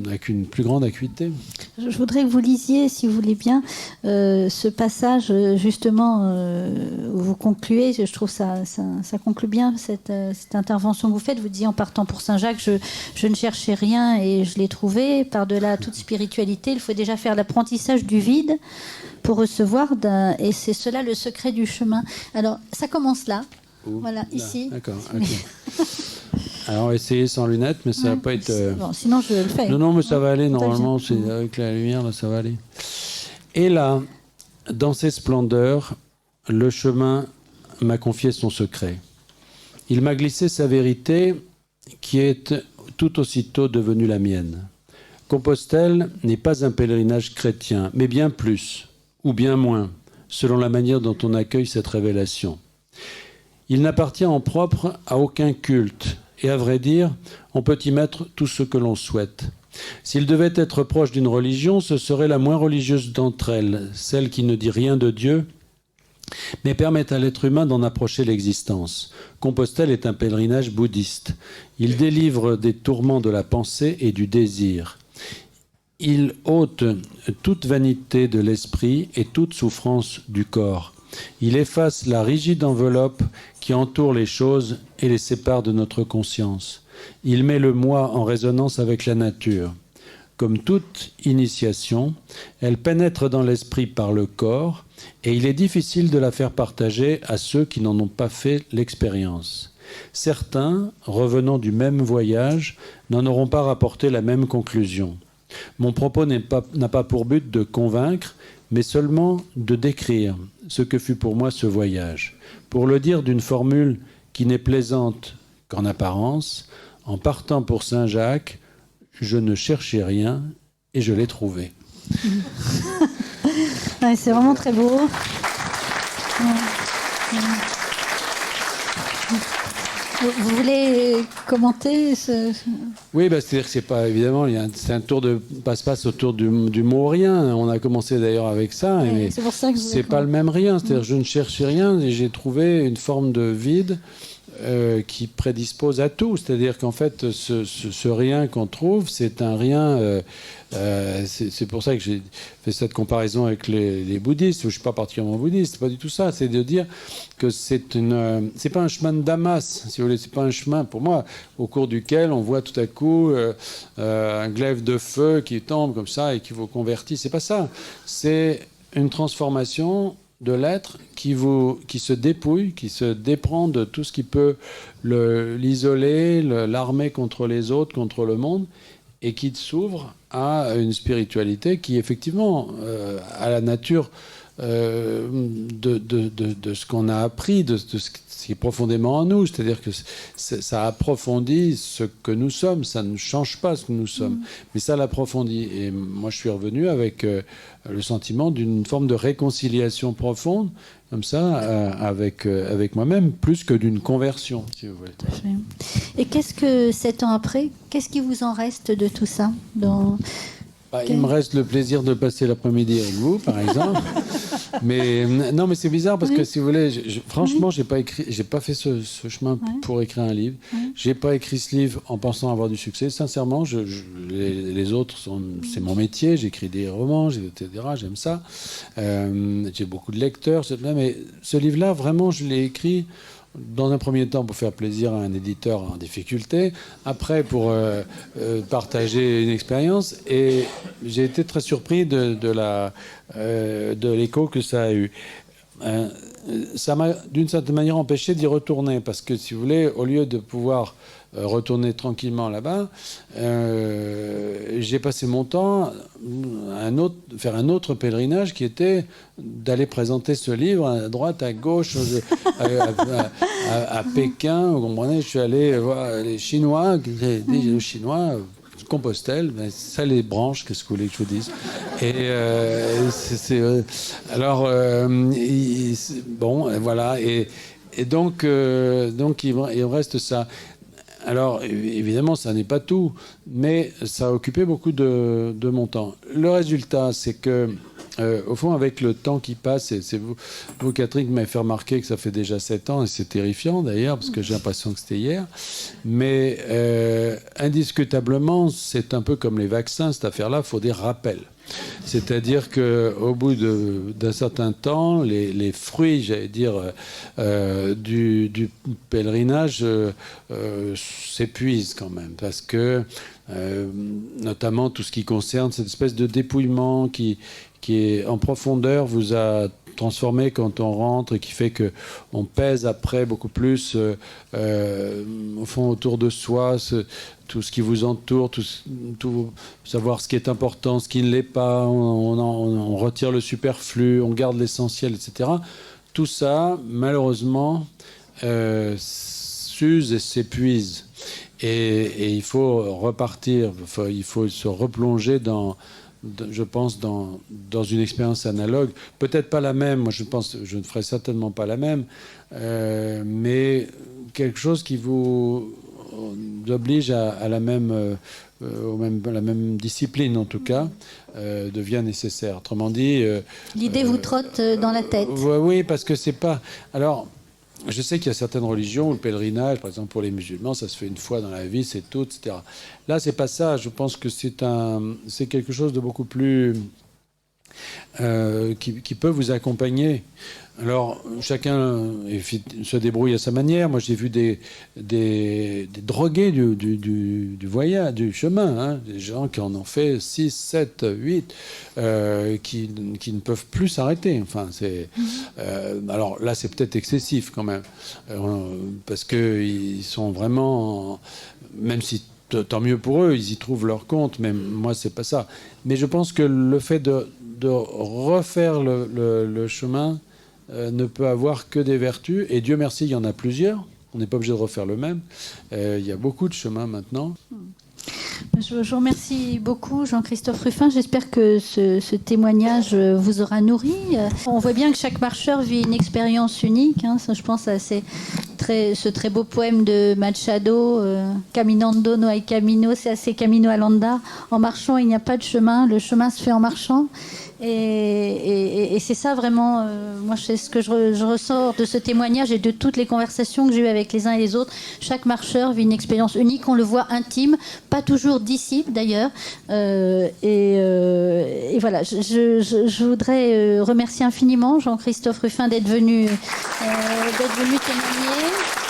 avec une plus grande acuité. Je voudrais que vous lisiez, si vous voulez bien, ce passage justement où vous concluez. Je trouve ça conclut bien cette intervention que vous faites. Vous dites en partant pour Saint-Jacques, je ne cherchais rien et je l'ai trouvé. Par-delà toute spiritualité, il faut déjà faire l'apprentissage du vide pour recevoir, et c'est cela le secret du chemin. Alors, ça commence là. Voilà, là, ici. D'accord, ok. Alors, on va essayer sans lunettes, mais ça va pas être... Bon, sinon, je le fais. Non, mais ça va aller, normalement, avec la lumière, là, ça va aller. Et là, dans ses splendeurs, le chemin m'a confié son secret. Il m'a glissé sa vérité, qui est tout aussitôt devenue la mienne. Compostelle n'est pas un pèlerinage chrétien, mais bien plus, ou bien moins, selon la manière dont on accueille cette révélation. Il n'appartient en propre à aucun culte, et à vrai dire, on peut y mettre tout ce que l'on souhaite. S'il devait être proche d'une religion, ce serait la moins religieuse d'entre elles, celle qui ne dit rien de Dieu, mais permet à l'être humain d'en approcher l'existence. Compostelle est un pèlerinage bouddhiste. Il délivre des tourments de la pensée et du désir. Il ôte toute vanité de l'esprit et toute souffrance du corps. Il efface la rigide enveloppe qui entoure les choses et les sépare de notre conscience. Il met le moi en résonance avec la nature. Comme toute initiation, elle pénètre dans l'esprit par le corps et il est difficile de la faire partager à ceux qui n'en ont pas fait l'expérience. Certains, revenant du même voyage, n'en auront pas rapporté la même conclusion. Mon propos n'a pas pour but de convaincre, mais seulement de décrire ce que fut pour moi ce voyage. Pour le dire d'une formule qui n'est plaisante qu'en apparence, en partant pour Saint-Jacques, je ne cherchais rien et je l'ai trouvé. Ouais, c'est vraiment très beau. Vous voulez commenter ce... Oui, c'est-à-dire que c'est pas évidemment, c'est un tour de passe-passe autour du mot rien. On a commencé d'ailleurs avec ça, mais c'est pour ça que c'est pas le même rien. C'est-à-dire que je ne cherchais rien et j'ai trouvé une forme de vide qui prédispose à tout. C'est-à-dire qu'en fait, ce rien qu'on trouve, c'est un rien. C'est pour ça que j'ai fait cette comparaison avec les bouddhistes. Je ne suis pas particulièrement bouddhiste, c'est pas du tout ça. C'est de dire que c'est pas un chemin de Damas, si vous voulez. C'est pas un chemin, pour moi, au cours duquel on voit tout à coup un glaive de feu qui tombe comme ça et qui vous convertit. C'est pas ça. C'est une transformation de l'être qui se dépouille, qui se déprend de tout ce qui peut l'isoler, l'armer contre les autres, contre le monde, et qui s'ouvre à une spiritualité qui, effectivement, a la nature de ce qu'on a appris, de ce qui est profondément en nous. C'est-à-dire que ça approfondit ce que nous sommes. Ça ne change pas ce que nous sommes, mais ça l'approfondit. Et moi, je suis revenu avec le sentiment d'une forme de réconciliation profonde, comme ça, avec moi-même, plus que d'une conversion, si vous voulez. Et qu'est-ce que, 7 ans après, qu'est-ce qui vous en reste de tout ça Il me reste le plaisir de passer l'après-midi avec vous, par exemple. Mais non, mais c'est bizarre parce que, si vous voulez, franchement, j'ai pas fait ce chemin pour écrire un livre. J'ai pas écrit ce livre en pensant avoir du succès. Sincèrement, les autres c'est mon métier. J'écris des romans, etc. J'aime ça. J'ai beaucoup de lecteurs, mais ce livre-là, vraiment, je l'ai écrit dans un premier temps pour faire plaisir à un éditeur en difficulté, après pour partager une expérience, et j'ai été très surpris de l'écho que ça a eu. Ça m'a d'une certaine manière empêché d'y retourner, parce que, si vous voulez, au lieu de pouvoir retourner tranquillement là-bas, j'ai passé mon temps à faire un autre pèlerinage qui était d'aller présenter ce livre à droite, à gauche, à Pékin. Vous comprenez, je suis allé voir les Chinois, les Chinois, Compostelle, ça les branche, qu'est-ce que vous voulez que je vous dise. Et alors, bon, voilà. Et donc, il me reste ça. Alors, évidemment, ça n'est pas tout, mais ça a occupé beaucoup de mon temps. Le résultat, c'est que, au fond, avec le temps qui passe, et c'est vous, Catherine, qui m'avez fait remarquer que ça fait déjà 7 ans, et c'est terrifiant d'ailleurs, parce que j'ai l'impression que c'était hier, mais indiscutablement, c'est un peu comme les vaccins, cette affaire-là, il faut des rappels. C'est-à-dire qu'au bout d'un certain temps, les fruits, j'allais dire, du pèlerinage s'épuisent quand même. Parce que, notamment, tout ce qui concerne cette espèce de dépouillement qui est en profondeur, vous a transformé quand on rentre, et qui fait qu'on pèse après beaucoup plus, au fond, autour de soi, tout ce qui vous entoure, tout savoir ce qui est important, ce qui ne l'est pas, on retire le superflu, on garde l'essentiel, etc. Tout ça, malheureusement, s'use et s'épuise. Et il faut repartir, il faut se replonger je pense, dans une expérience analogue. Peut-être pas la même, moi je ne ferai certainement pas la même, mais quelque chose qui vous oblige à la même discipline, en tout cas, devient nécessaire. Autrement dit... l'idée vous trotte dans la tête. Oui, parce que c'est pas... Alors, je sais qu'il y a certaines religions où le pèlerinage, par exemple pour les musulmans, ça se fait une fois dans la vie, c'est tout, etc. Là, c'est pas ça. Je pense que c'est quelque chose de beaucoup plus... qui peut vous accompagner. Alors, chacun se débrouille à sa manière. Moi, j'ai vu des drogués du voyage, du chemin, hein, des gens qui en ont fait 6, 7, 8, qui ne peuvent plus s'arrêter. Enfin, alors là, c'est peut-être excessif quand même, parce qu'ils sont vraiment... Même si tant mieux pour eux, ils y trouvent leur compte, mais moi, c'est pas ça. Mais je pense que le fait de refaire le chemin ne peut avoir que des vertus, et Dieu merci, il y en a plusieurs. On n'est pas obligé de refaire le même. Il y a beaucoup de chemins maintenant. Je vous remercie beaucoup, Jean-Christophe Ruffin. J'espère que ce témoignage vous aura nourri. On voit bien que chaque marcheur vit une expérience unique. Hein. Ça, je pense, c'est ce très beau poème de Machado, Caminando no hay camino, se hace camino al andar. En marchant, il n'y a pas de chemin, le chemin se fait en marchant. Et c'est ça vraiment, moi c'est ce que je ressors de ce témoignage et de toutes les conversations que j'ai eues avec les uns et les autres. Chaque marcheur vit une expérience unique, on le voit intime, pas toujours disciple d'ailleurs. Et voilà, je voudrais remercier infiniment Jean-Christophe Rufin d'être venu témoigner.